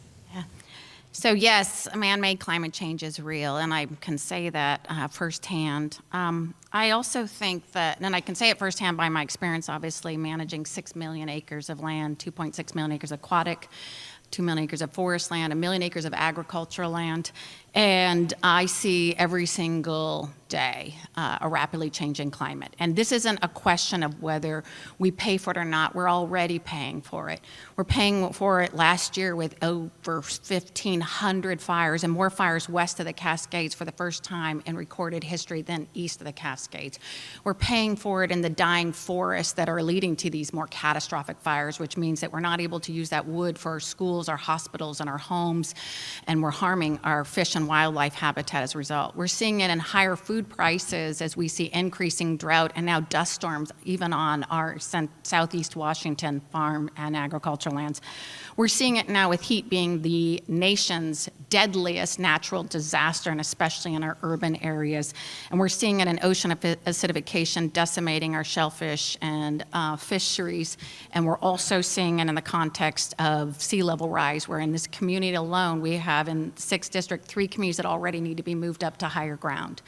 So yes, man-made climate change is real, and I can say that firsthand. I also think that, and I can say it firsthand by my experience, obviously, managing 6 million acres of land, 2.6 million acres aquatic, 2 million acres of forest land, 1 million acres of agricultural land, and I see every single day a rapidly changing climate. And this isn't a question of whether we pay for it or not. We're already paying for it. We're paying for it last year with over 1,500 fires and more fires west of the Cascades for the first time in recorded history than east of the Cascades. We're paying for it in the dying forests that are leading to these more catastrophic fires, which means that we're not able to use that wood for our schools, our hospitals, and our homes, and we're harming our fish and and wildlife habitat as a result. We're seeing it in higher food prices as we see increasing drought and now dust storms even on our southeast Washington farm and agricultural lands. We're seeing it now with heat being the nation's deadliest natural disaster, and especially in our urban areas. And we're seeing it in ocean acidification decimating our shellfish and fisheries. And we're also seeing it in the context of sea level rise, where in this community alone, we have in 6th District 3 communities that already need to be moved up to higher ground.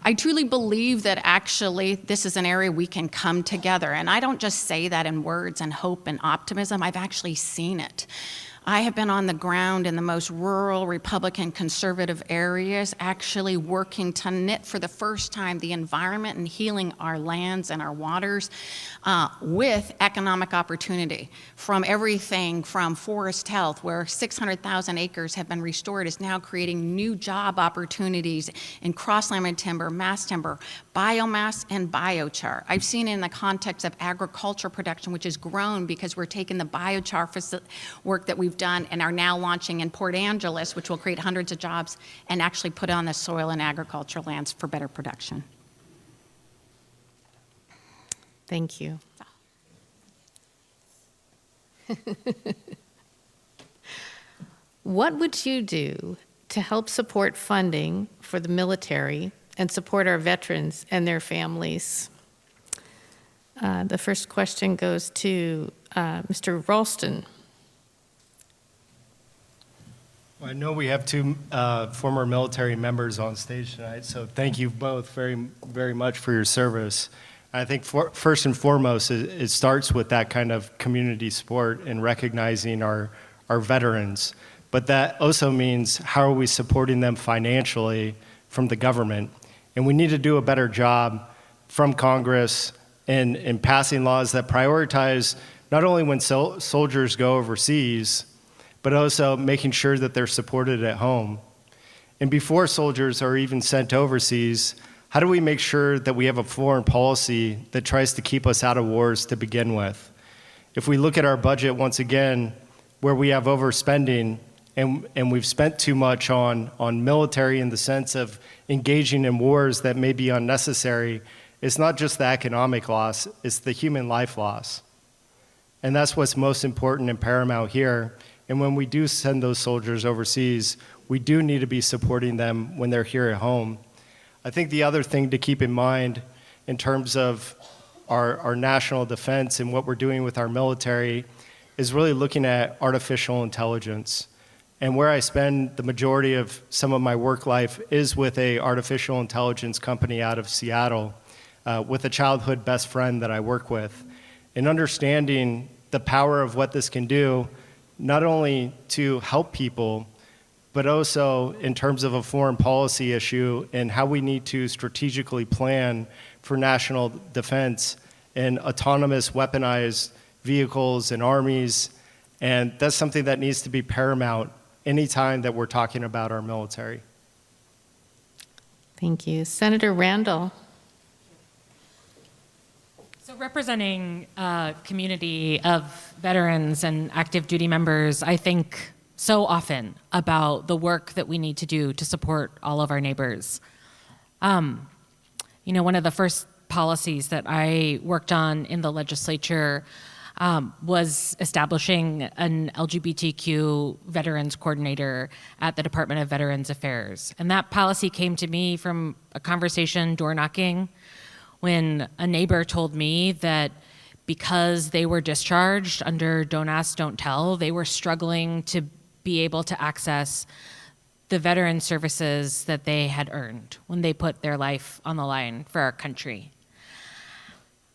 I truly believe that actually this is an area we can come together. And I don't just say that in words and hope and optimism, I've actually seen it. I have been on the ground in the most rural Republican conservative areas, actually working to knit for the first time the environment and healing our lands and our waters with economic opportunity, from everything from forest health, where 600,000 acres have been restored, is now creating new job opportunities in crossland timber, mass timber, biomass, and biochar. I've seen it in the context of agriculture production, which has grown because we're taking the biochar work that we've done and are now launching in Port Angeles, which will create hundreds of jobs, and actually put on the soil and agricultural lands for better production. Thank you. What would you do to help support funding for the military and support our veterans and their families? The first question goes to Mr. Ralston. Well, I know we have two former military members on stage tonight, so thank you both very, very much for your service. I think first and foremost, it starts with that kind of community support and recognizing our veterans. But that also means how are we supporting them financially from the government? And we need to do a better job from Congress in passing laws that prioritize not only when soldiers go overseas, but also making sure that they're supported at home. And before soldiers are even sent overseas, how do we make sure that we have a foreign policy that tries to keep us out of wars to begin with? If we look at our budget once again, where we have overspending and we've spent too much on military in the sense of engaging in wars that may be unnecessary, it's not just the economic loss, it's the human life loss. And that's what's most important and paramount here. And when we do send those soldiers overseas, we do need to be supporting them when they're here at home. I think the other thing to keep in mind in terms of our national defense and what we're doing with our military is really looking at artificial intelligence. And where I spend the majority of some of my work life is with a artificial intelligence company out of Seattle, with a childhood best friend that I work with. And understanding the power of what this can do, not only to help people, but also in terms of a foreign policy issue and how we need to strategically plan for national defense and autonomous weaponized vehicles and armies. And that's something that needs to be paramount anytime that we're talking about our military. Thank you. Senator Randall. So representing a community of veterans and active duty members, I think so often about the work that we need to do to support all of our neighbors. You know, one of the first policies that I worked on in the legislature was establishing an LGBTQ veterans coordinator at the Department of Veterans Affairs. And that policy came to me from a conversation door knocking when a neighbor told me that because they were discharged under Don't Ask, Don't Tell, they were struggling to be able to access the veteran services that they had earned when they put their life on the line for our country.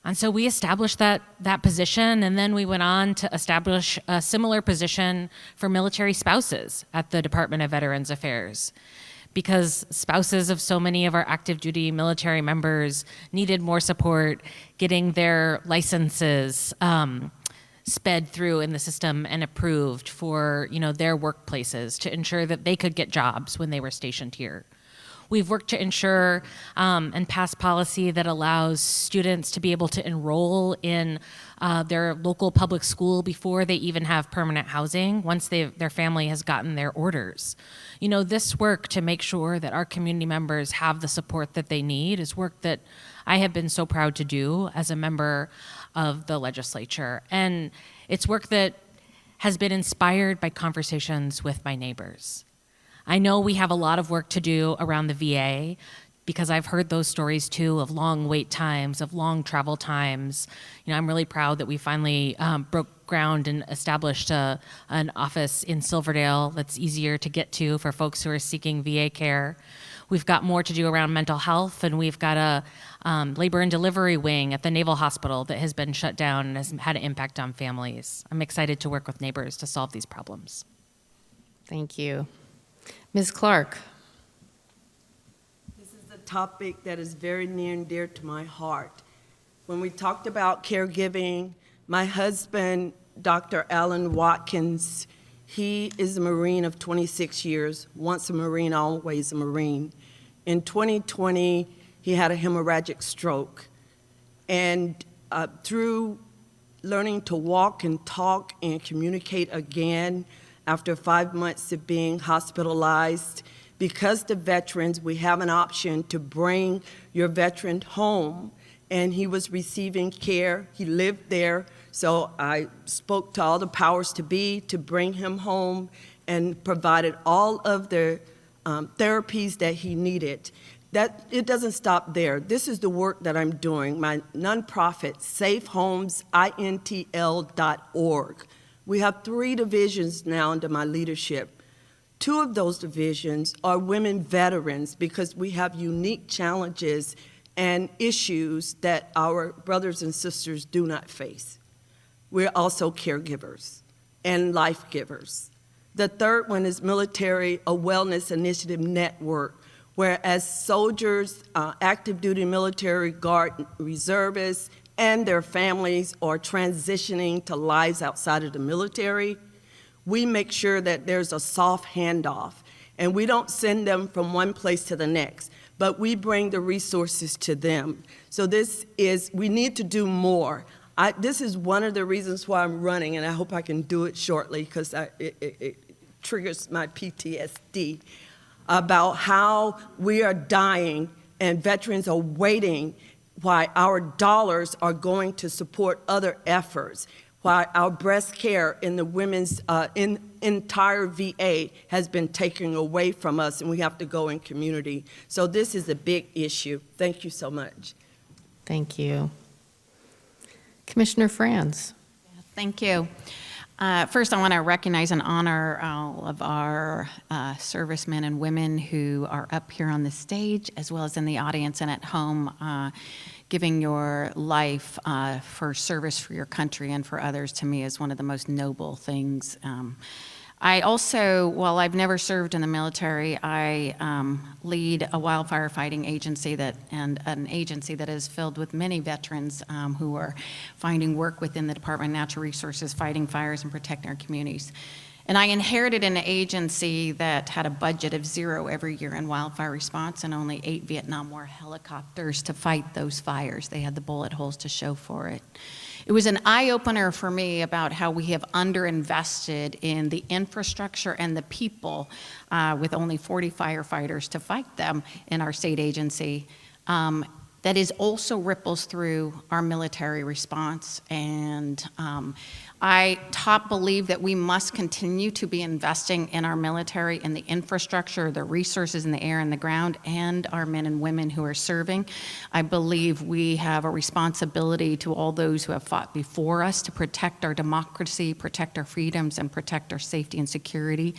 And so we established that position, and then we went on to establish a similar position for military spouses at the Department of Veterans Affairs, because spouses of so many of our active duty military members needed more support getting their licenses sped through in the system and approved for, you know, their workplaces to ensure that they could get jobs when they were stationed here. We've worked to ensure and pass policy that allows students to be able to enroll in their local public school before they even have permanent housing, once their family has gotten their orders. You know, this work to make sure that our community members have the support that they need is work that I have been so proud to do as a member of the legislature. And it's work that has been inspired by conversations with my neighbors. I know we have a lot of work to do around the VA, because I've heard those stories too of long wait times, of long travel times. You know, I'm really proud that we finally broke ground and established an office in Silverdale that's easier to get to for folks who are seeking VA care. We've got more to do around mental health, and we've got a labor and delivery wing at the Naval Hospital that has been shut down and has had an impact on families. I'm excited to work with neighbors to solve these problems. Thank you. Ms. Clark. This is a topic that is very near and dear to my heart. When we talked about caregiving, my husband, Dr. Alan Watkins, he is a Marine of 26 years, once a Marine, always a Marine. In 2020, he had a hemorrhagic stroke. And through learning to walk and talk and communicate again after 5 months of being hospitalized, because the veterans, we have an option to bring your veteran home, and he was receiving care. He lived there, so I spoke to all the powers to be to bring him home and provided all of the therapies that he needed. That it doesn't stop there. This is the work that I'm doing. My nonprofit, safehomesintl.org. We have 3 divisions now under my leadership. 2 of those divisions are women veterans, because we have unique challenges and issues that our brothers and sisters do not face. We're also caregivers and life givers. The 3rd one is Military a Wellness Initiative Network, whereas soldiers, active duty military guard reservists, and their families are transitioning to lives outside of the military, we make sure that there's a soft handoff, and we don't send them from one place to the next, but we bring the resources to them. So we need to do more. This is one of the reasons why I'm running, and I hope I can do it shortly, because it triggers my PTSD, about how we are dying and veterans are waiting, why our dollars are going to support other efforts, why our breast care in the women's entire VA has been taken away from us, and we have to go in community. So this is a big issue. Thank you so much. Thank you. Commissioner Franz. Thank you. First, I want to recognize and honor all of our servicemen and women who are up here on the stage, as well as in the audience and at home, giving your life for service for your country and for others, to me, is one of the most noble things. I also, while I've never served in the military, I lead a wildfire fighting agency and an agency that is filled with many veterans who are finding work within the Department of Natural Resources, fighting fires and protecting our communities. And I inherited an agency that had a budget of 0 every year in wildfire response and only 8 Vietnam War helicopters to fight those fires. They had the bullet holes to show for it. It was an eye-opener for me about how we have underinvested in the infrastructure and the people with only 40 firefighters to fight them in our state agency. That is also ripples through our military response. And I believe that we must continue to be investing in our military and the infrastructure, the resources in the air and the ground, and our men and women who are serving. I believe we have a responsibility to all those who have fought before us to protect our democracy, protect our freedoms, and protect our safety and security,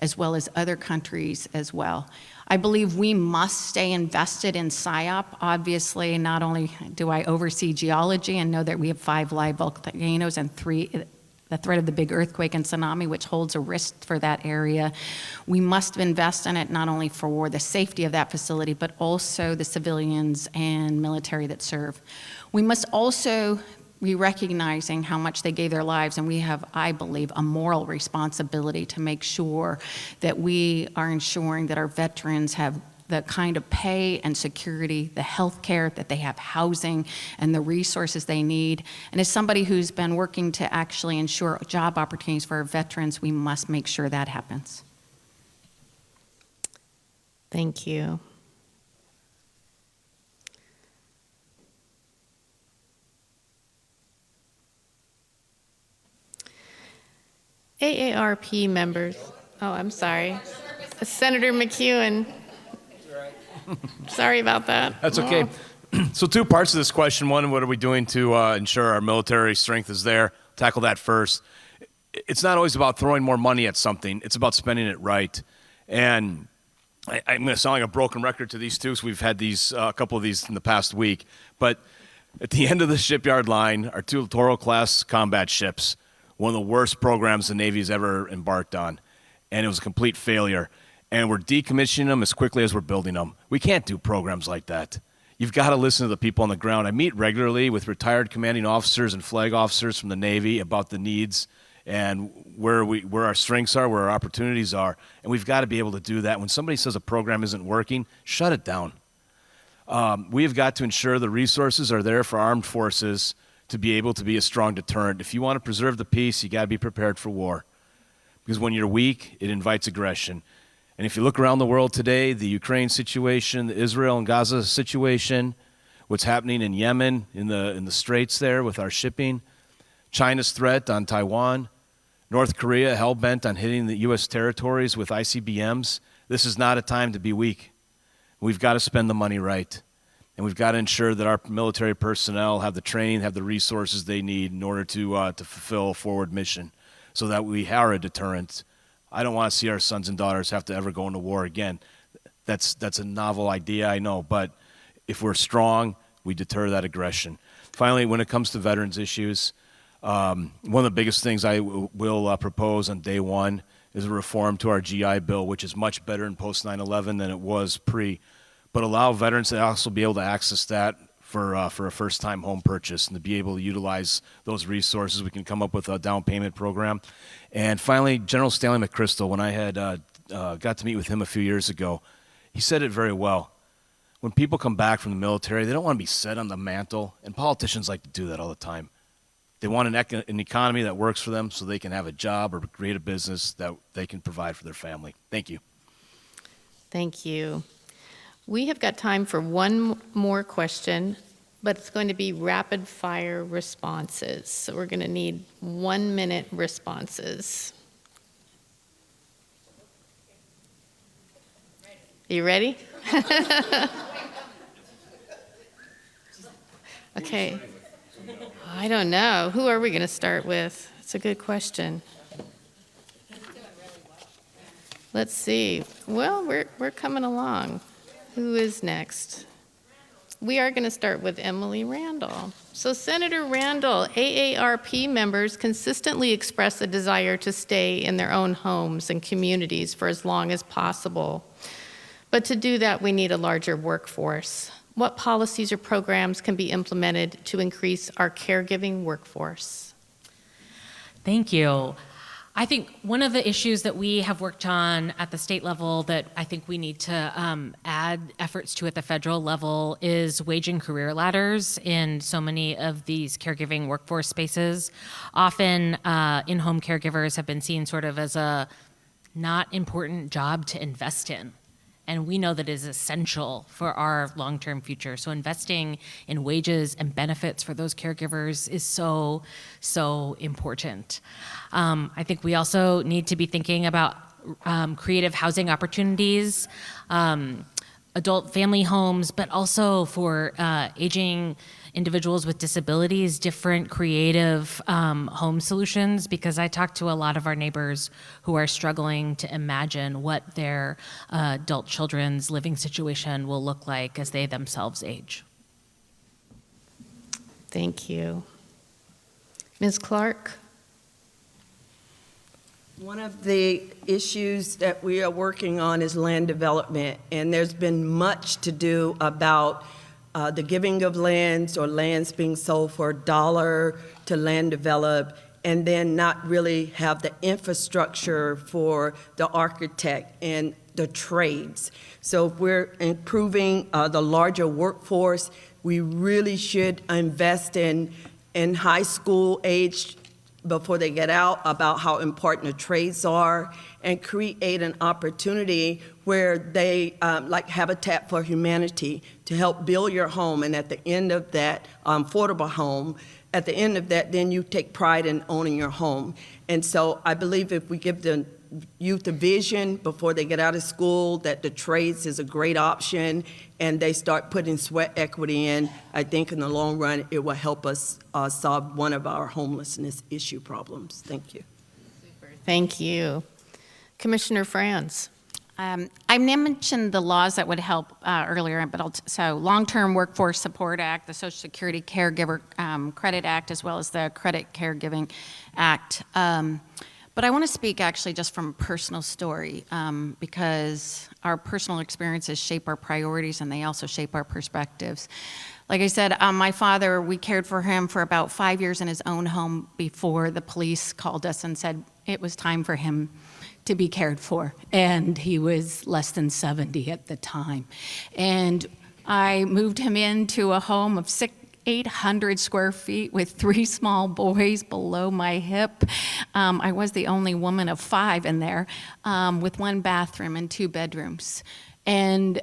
as well as other countries as well. I believe we must stay invested in SIOP. Obviously, not only do I oversee geology and know that we have 5 live volcanoes and 3, the threat of the big earthquake and tsunami, which holds a risk for that area. We must invest in it not only for the safety of that facility, but also the civilians and military that serve. We must also be recognizing how much they gave their lives, and we have, I believe, a moral responsibility to make sure that we are ensuring that our veterans have the kind of pay and security, the health care, that they have housing and the resources they need. And as somebody who's been working to actually ensure job opportunities for our veterans, we must make sure that happens. Thank you. AARP members. Oh, I'm sorry. Senator MacEwan. Sorry about that. That's okay. So 2 parts of this question. One, what are we doing to ensure our military strength is there? Tackle that first. It's not always about throwing more money at something. It's about spending it right. And I'm going to sound like a broken record to these two, because we've had these a couple of these in the past week. But at the end of the shipyard line are 2 Littoral-class combat ships, one of the worst programs the Navy's ever embarked on. And it was a complete failure. And we're decommissioning them as quickly as we're building them. We can't do programs like that. You've got to listen to the people on the ground. I meet regularly with retired commanding officers and flag officers from the Navy about the needs and where our strengths are, where our opportunities are. And we've got to be able to do that. When somebody says a program isn't working, shut it down. We've got to ensure the resources are there for armed forces to be able to be a strong deterrent. If you want to preserve the peace, you got to be prepared for war. Because when you're weak, it invites aggression. And if you look around the world today, the Ukraine situation, the Israel and Gaza situation, what's happening in Yemen, in the straits there with our shipping, China's threat on Taiwan, North Korea hell-bent on hitting the U.S. territories with ICBMs, this is not a time to be weak. We've got to spend the money right. And we've got to ensure that our military personnel have the training, have the resources they need in order to fulfill a forward mission so that we are a deterrent. I don't want to see our sons and daughters have to ever go into war again. That's a novel idea, I know, but if we're strong, we deter that aggression. Finally, when it comes to veterans issues, one of the biggest things I will propose on day one is a reform to our GI Bill, which is much better in post 9/11 than it was pre, but allow veterans to also be able to access that for a first-time home purchase and to be able to utilize those resources. We can come up with a down payment program. And finally, General Stanley McChrystal, when I had got to meet with him a few years ago, he said it very well. When people come back from the military, they don't want to be set on the mantle, and politicians like to do that all the time. They want an economy that works for them so they can have a job or create a business that they can provide for their family. Thank you. Thank you. We have got time for one more question, but it's going to be rapid fire responses. So we're going to need 1-minute responses. You ready? Okay. I don't know. Who are we going to start with? It's a good question. Let's see. Well, we're coming along. Who is next? We are going to start with Emily Randall. So Senator Randall, AARP members consistently express a desire to stay in their own homes and communities for as long as possible. But to do that, we need a larger workforce. What policies or programs can be implemented to increase our caregiving workforce? Thank you. I think one of the issues that we have worked on at the state level that I think we need to add efforts to at the federal level is wage and career ladders in so many of these caregiving workforce spaces. Often in-home caregivers have been seen sort of as a not important job to invest in. And we know that it is essential for our long-term future. So investing in wages and benefits for those caregivers is so, so important. I think we also need to be thinking about creative housing opportunities, adult family homes, but also for aging individuals with disabilities, different creative home solutions, because I talk to a lot of our neighbors who are struggling to imagine what their adult children's living situation will look like as they themselves age. Thank you. Ms. Clark? One of the issues that we are working on is land development, and there's been much to do about the giving of lands or lands being sold for $1 to land develop, and then not really have the infrastructure for the architect. And the trades. So if we're improving the larger workforce, we really should invest in high school age before they get out about how important the trades are, and create an opportunity where they, like Habitat for Humanity, to help build your home, and at the end of that, affordable home, at the end of that, then you take pride in owning your home. And so I believe if we give the youth a vision before they get out of school that the trades is a great option, and they start putting sweat equity in, I think in the long run it will help us solve one of our homelessness issue problems. Thank you. Thank you. Commissioner Franz. I mentioned the laws that would help earlier, but so Long-Term Workforce Support Act, the Social Security Caregiver Credit Act, as well as the Credit Caregiving Act. But I want to speak actually just from a personal story, because our personal experiences shape our priorities, and they also shape our perspectives. Like I said, my father, we cared for him for about 5 years in his own home before the police called us and said it was time for him to be cared for. And he was less than 70 at the time. And I moved him into a home of 800 square feet with 3 small boys below my hip. I was the only woman of 5 in there, with 1 bathroom and 2 bedrooms. And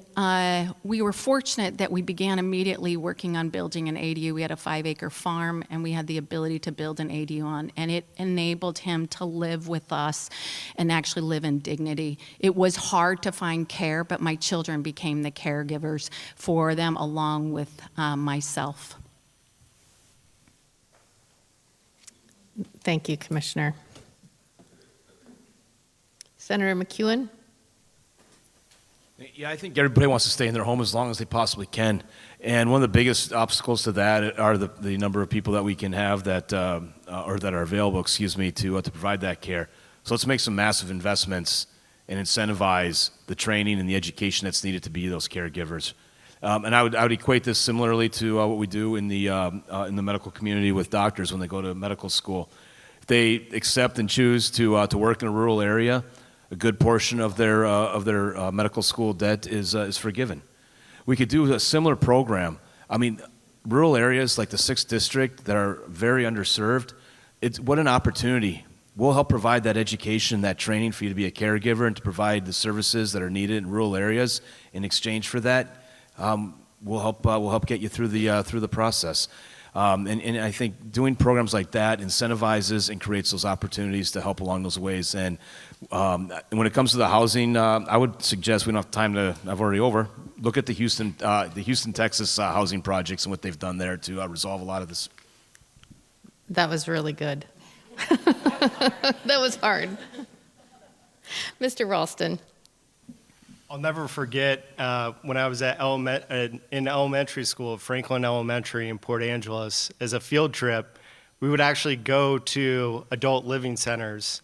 we were fortunate that we began immediately working on building an ADU. We had a 5-acre farm, and we had the ability to build an ADU on, and it enabled him to live with us and actually live in dignity. It was hard to find care, but my children became the caregivers for them along with myself. Thank you, Commissioner. Senator MacEwan. Yeah, I think everybody wants to stay in their home as long as they possibly can. And one of the biggest obstacles to that are the number of people that we can have that, or that are available, to provide that care. So let's make some massive investments and incentivize the training and the education that's needed to be those caregivers. And I would equate this similarly to what we do in the medical community with doctors when they go to medical school. If they accept and choose to work in a rural area, a good portion of their medical school debt is forgiven. We could do a similar program. I mean, rural areas like the 6th District that are very underserved, what an opportunity. We'll help provide that education, that training for you to be a caregiver and to provide the services that are needed in rural areas. In exchange for that, we'll help get you through the process. And I think doing programs like that incentivizes and creates those opportunities to help along those ways. And when it comes to the housing, I would suggest, we don't have time to, I've already over, look at the Houston, Texas housing projects and what they've done there to resolve a lot of this. That was really good. That was hard. Mr. Ralston. I'll never forget when I was in elementary school, Franklin Elementary in Port Angeles, as a field trip, we would actually go to adult living centers.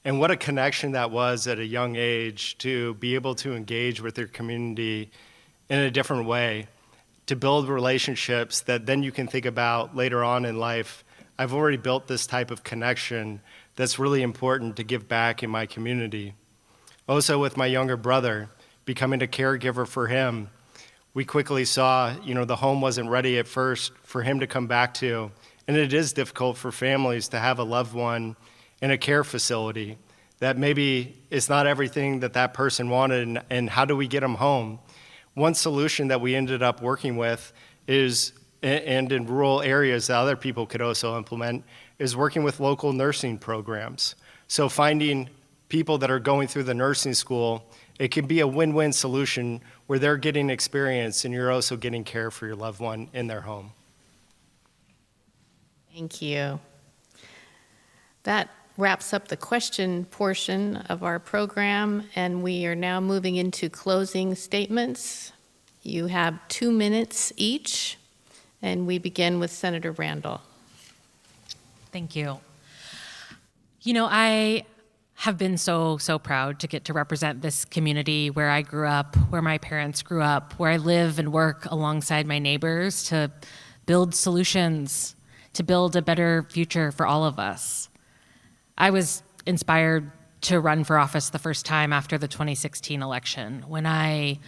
And what a connection that was at a young age to be able to engage with their community in a different way, to build relationships that then you can think about later on in life. I've already built this type of connection that's really important to give back in my community. Also with my younger brother, becoming a caregiver for him, we quickly saw, the home wasn't ready at first for him to come back to. And it is difficult for families to have a loved one in a care facility that maybe is not everything that that person wanted, and how do we get them home? One solution that we ended up working with is, and in rural areas that other people could also implement, is working with local nursing programs. So finding people that are going through the nursing school, it can be a win-win solution where they're getting experience and you're also getting care for your loved one in their home. Thank you. That wraps up the question portion of our program, and we are now moving into closing statements. You have 2 minutes each, and we begin with Senator Randall. Thank you. I have been so proud to get to represent this community where I grew up, where my parents grew up, where I live and work alongside my neighbors to build solutions, to build a better future for all of us. I was inspired to run for office the first time after the 2016 election, when I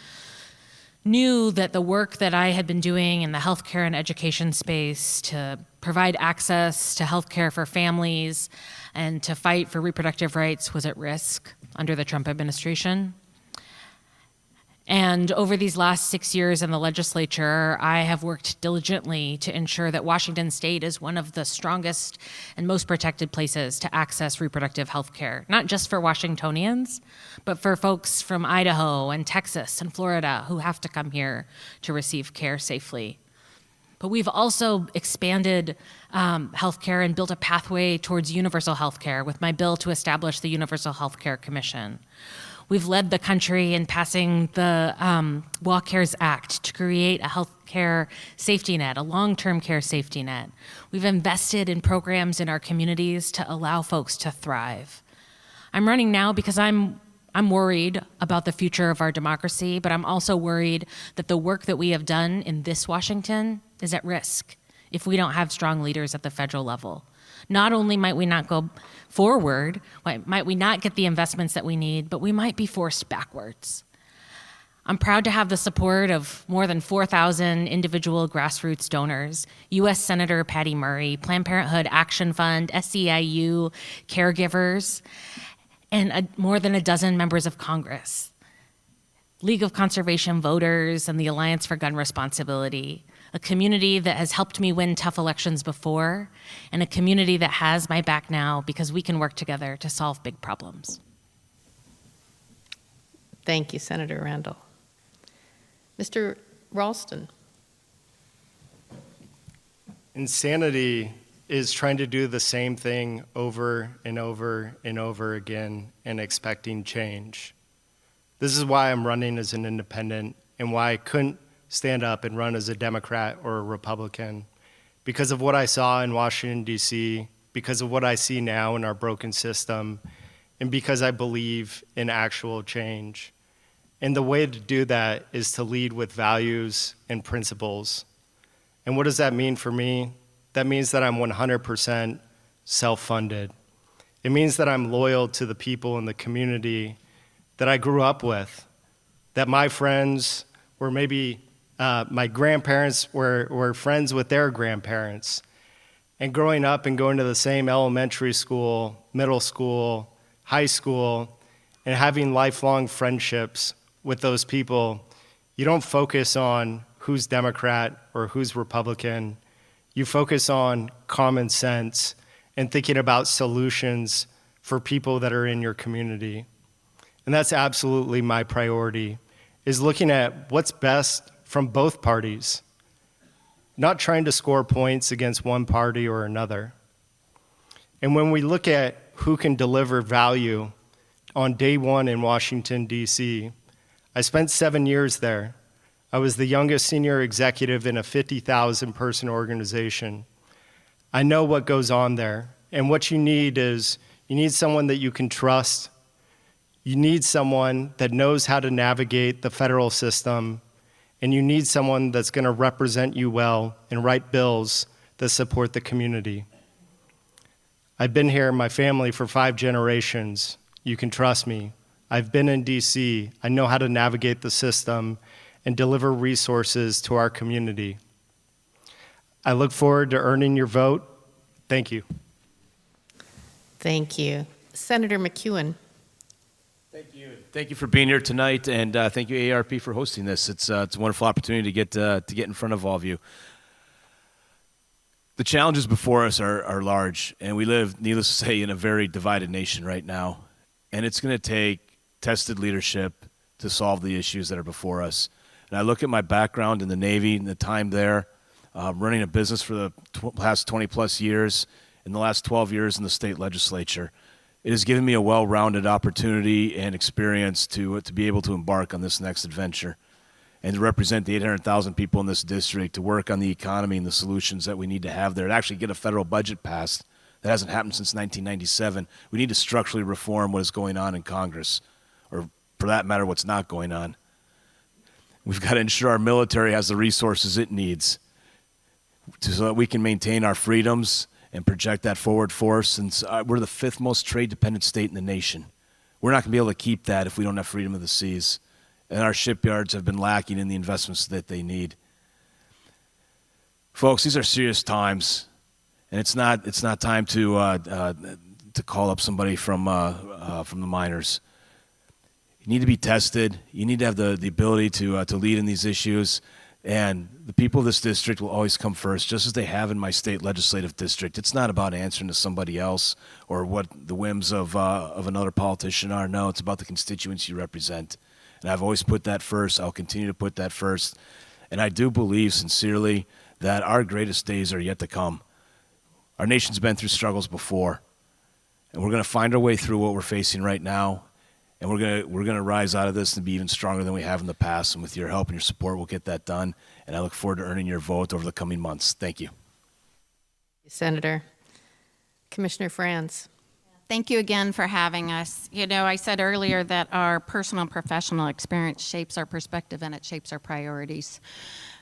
knew that the work that I had been doing in the healthcare and education space to provide access to healthcare for families and to fight for reproductive rights was at risk under the Trump administration. And over these last 6 years in the legislature, I have worked diligently to ensure that Washington State is one of the strongest and most protected places to access reproductive health care, not just for Washingtonians, but for folks from Idaho and Texas and Florida who have to come here to receive care safely. But we've also expanded healthcare and built a pathway towards universal healthcare with my bill to establish the Universal Healthcare Commission. We've led the country in passing the WellCares Act to create a health care safety net, a long-term care safety net. We've invested in programs in our communities to allow folks to thrive. I'm running now because I'm worried about the future of our democracy, but I'm also worried that the work that we have done in this Washington is at risk if we don't have strong leaders at the federal level. Not only might we not go forward, might we not get the investments that we need, but we might be forced backwards. I'm proud to have the support of more than 4,000 individual grassroots donors, U.S. Senator Patty Murray, Planned Parenthood Action Fund, SEIU, caregivers, and more than a dozen members of Congress, League of Conservation Voters, and the Alliance for Gun Responsibility, a community that has helped me win tough elections before, and a community that has my back now because we can work together to solve big problems. Thank you, Senator Randall. Mr. Ralston. Insanity is trying to do the same thing over and over and over again and expecting change. This is why I'm running as an independent and why I couldn't stand up and run as a Democrat or a Republican, because of what I saw in Washington, D.C., because of what I see now in our broken system, and because I believe in actual change. And the way to do that is to lead with values and principles. And what does that mean for me? That means that I'm 100% self-funded. It means that I'm loyal to the people in the community that I grew up with, that my friends were maybe my grandparents were friends with their grandparents. And growing up and going to the same elementary school, middle school, high school, and having lifelong friendships with those people, you don't focus on who's Democrat or who's Republican. You focus on common sense and thinking about solutions for people that are in your community. And that's absolutely my priority, is looking at what's best from both parties, not trying to score points against one party or another. And when we look at who can deliver value on day one in Washington, D.C., I spent 7 years there. I was the youngest senior executive in a 50,000 person organization. I know what goes on there. And what you need is, you need someone that you can trust. You need someone that knows how to navigate the federal system. And you need someone that's going to represent you well and write bills that support the community. I've been here in my family for 5 generations. You can trust me. I've been in DC. I know how to navigate the system and deliver resources to our community. I look forward to earning your vote. Thank you. Thank you. Senator MacEwan. Thank you. Thank you for being here tonight, and thank you, AARP, for hosting this. It's a wonderful opportunity to get in front of all of you. The challenges before us are large, and we live, needless to say, in a very divided nation right now. And it's going to take tested leadership to solve the issues that are before us. And I look at my background in the Navy and the time there, running a business for the past 20-plus years, in the last 12 years in the state legislature. It has given me a well-rounded opportunity and experience to be able to embark on this next adventure and to represent the 800,000 people in this district, to work on the economy and the solutions that we need to have there, to actually get a federal budget passed. That hasn't happened since 1997. We need to structurally reform what is going on in Congress, or for that matter, what's not going on. We've got to ensure our military has the resources it needs so that we can maintain our freedoms and project that forward for us. Since we're the 5th most trade-dependent state in the nation. We're not going to be able to keep that if we don't have freedom of the seas. And our shipyards have been lacking in the investments that they need. Folks, these are serious times, and it's not time to call up somebody from the miners. You need to be tested. You need to have the ability to lead in these issues. And the people of this district will always come first, just as they have in my state legislative district. It's not about answering to somebody else or what the whims of another politician are. No, it's about the constituents you represent. And I've always put that first. I'll continue to put that first. And I do believe sincerely that our greatest days are yet to come. Our nation's been through struggles before, and we're going to find our way through what we're facing right now. And we're gonna rise out of this and be even stronger than we have in the past. And with your help and your support, we'll get that done. And I look forward to earning your vote over the coming months. Thank you. Senator. Commissioner Franz. Thank you again for having us. You know, I said earlier that our personal and professional experience shapes our perspective and it shapes our priorities.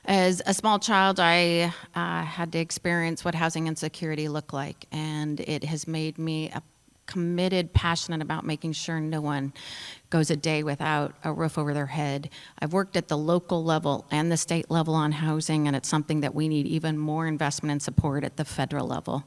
As a small child, I had to experience what housing insecurity looked like, and it has made me a committed, passionate about making sure no one goes a day without a roof over their head. I've worked at the local level and the state level on housing, and it's something that we need even more investment and support at the federal level.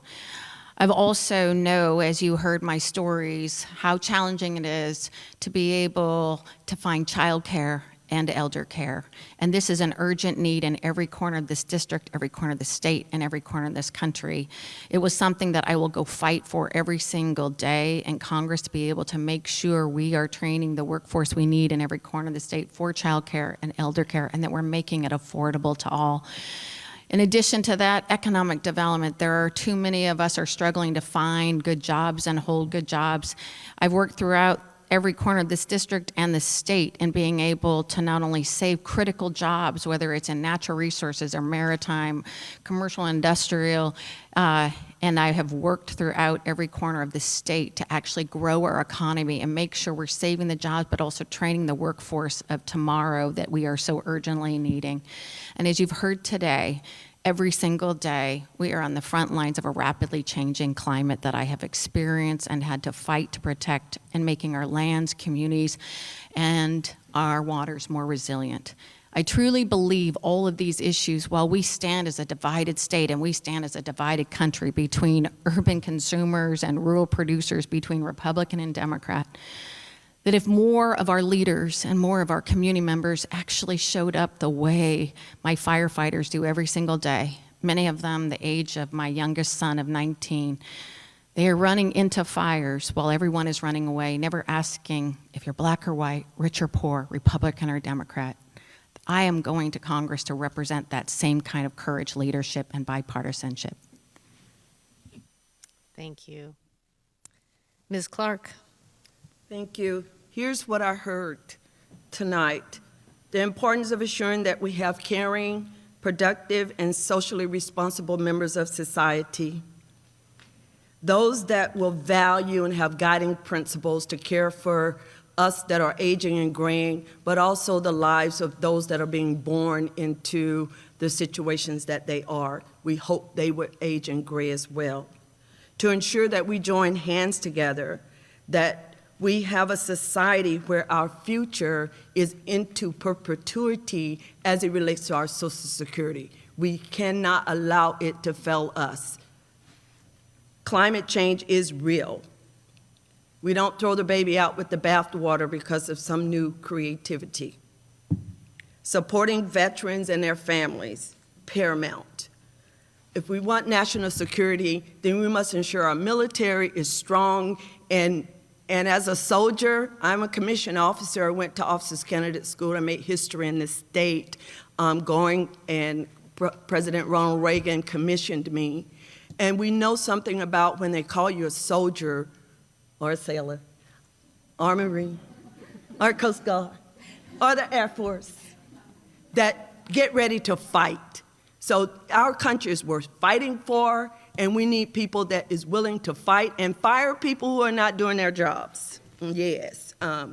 I've also know, as you heard my stories, how challenging it is to be able to find childcare and elder care. And this is an urgent need in every corner of this district, every corner of the state, and every corner of this country. It was something that I will go fight for every single day in Congress, to be able to make sure we are training the workforce we need in every corner of the state for childcare and elder care, and that we're making it affordable to all. In addition to that, economic development. There are too many of us are struggling to find good jobs and hold good jobs. I've worked throughout every corner of this district and the state in being able to not only save critical jobs, whether it's in natural resources or maritime, commercial, industrial, and I have worked throughout every corner of the state to actually grow our economy and make sure we're saving the jobs, but also training the workforce of tomorrow that we are so urgently needing. And as you've heard today, every single day, we are on the front lines of a rapidly changing climate that I have experienced and had to fight to protect, and making our lands, communities, and our waters more resilient. I truly believe all of these issues, while we stand as a divided state and we stand as a divided country between urban consumers and rural producers, between Republican and Democrat, that if more of our leaders and more of our community members actually showed up the way my firefighters do every single day, many of them the age of my youngest son of 19, they are running into fires while everyone is running away, never asking if you're black or white, rich or poor, Republican or Democrat. I am going to Congress to represent that same kind of courage, leadership, and bipartisanship. Thank you. Ms. Clark. Thank you. Here's what I heard tonight. The importance of assuring that we have caring, productive, and socially responsible members of society. Those that will value and have guiding principles to care for us that are aging and graying, but also the lives of those that are being born into the situations that they are. We hope they would age and gray as well. To ensure that we join hands together, that we have a society where our future is into perpetuity as it relates to our Social Security. We cannot allow it to fail us. Climate change is real. We don't throw the baby out with the bathwater because of some new creativity. Supporting veterans and their families, paramount. If we want national security, then we must ensure our military is strong. And as a soldier, I'm a commissioned officer. I went to officers candidate school. I made history in the state and President Ronald Reagan commissioned me. And we know something about when they call you a soldier or a sailor, or Marine, or Coast Guard, or the Air Force, that get ready to fight. So our country is worth fighting for, and we need people that is willing to fight and fire people who are not doing their jobs. Yes, a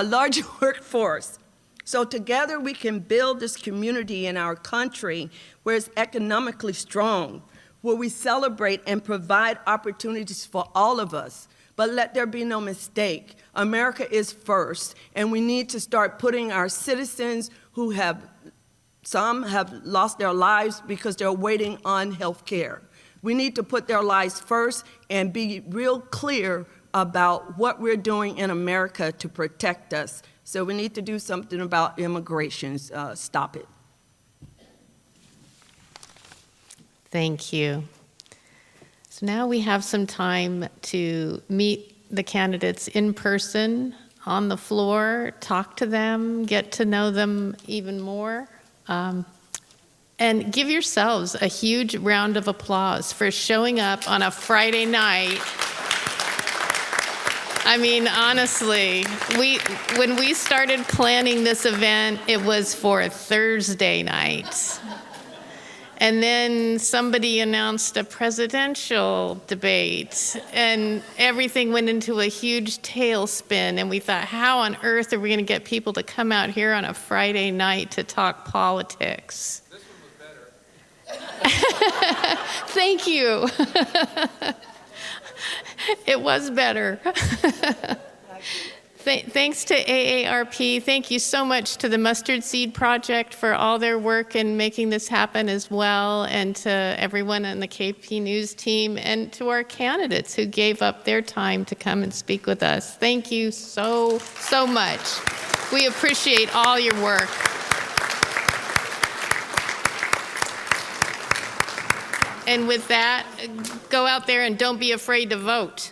large workforce. So together we can build this community in our country where it's economically strong, where we celebrate and provide opportunities for all of us, but let there be no mistake. America is first, and we need to start putting our citizens who some have lost their lives because they're waiting on health care. We need to put their lives first and be real clear about what we're doing in America to protect us. So we need to do something about immigration. Stop it. Thank you. So now we have some time to meet the candidates in person, on the floor, talk to them, get to know them even more. And give yourselves a huge round of applause for showing up on a Friday night. I mean, honestly, when we started planning this event, it was for Thursday night. And then somebody announced a presidential debate, and everything went into a huge tailspin, and we thought, how on earth are we going to get people to come out here on a Friday night to talk politics? This one was better. Thank you. It was better. Thanks to AARP. Thank you so much to the Mustard Seed Project for all their work in making this happen as well, and to everyone on the KP News team, and to our candidates who gave up their time to come and speak with us. Thank you so, so much. We appreciate all your work. And with that, go out there and don't be afraid to vote.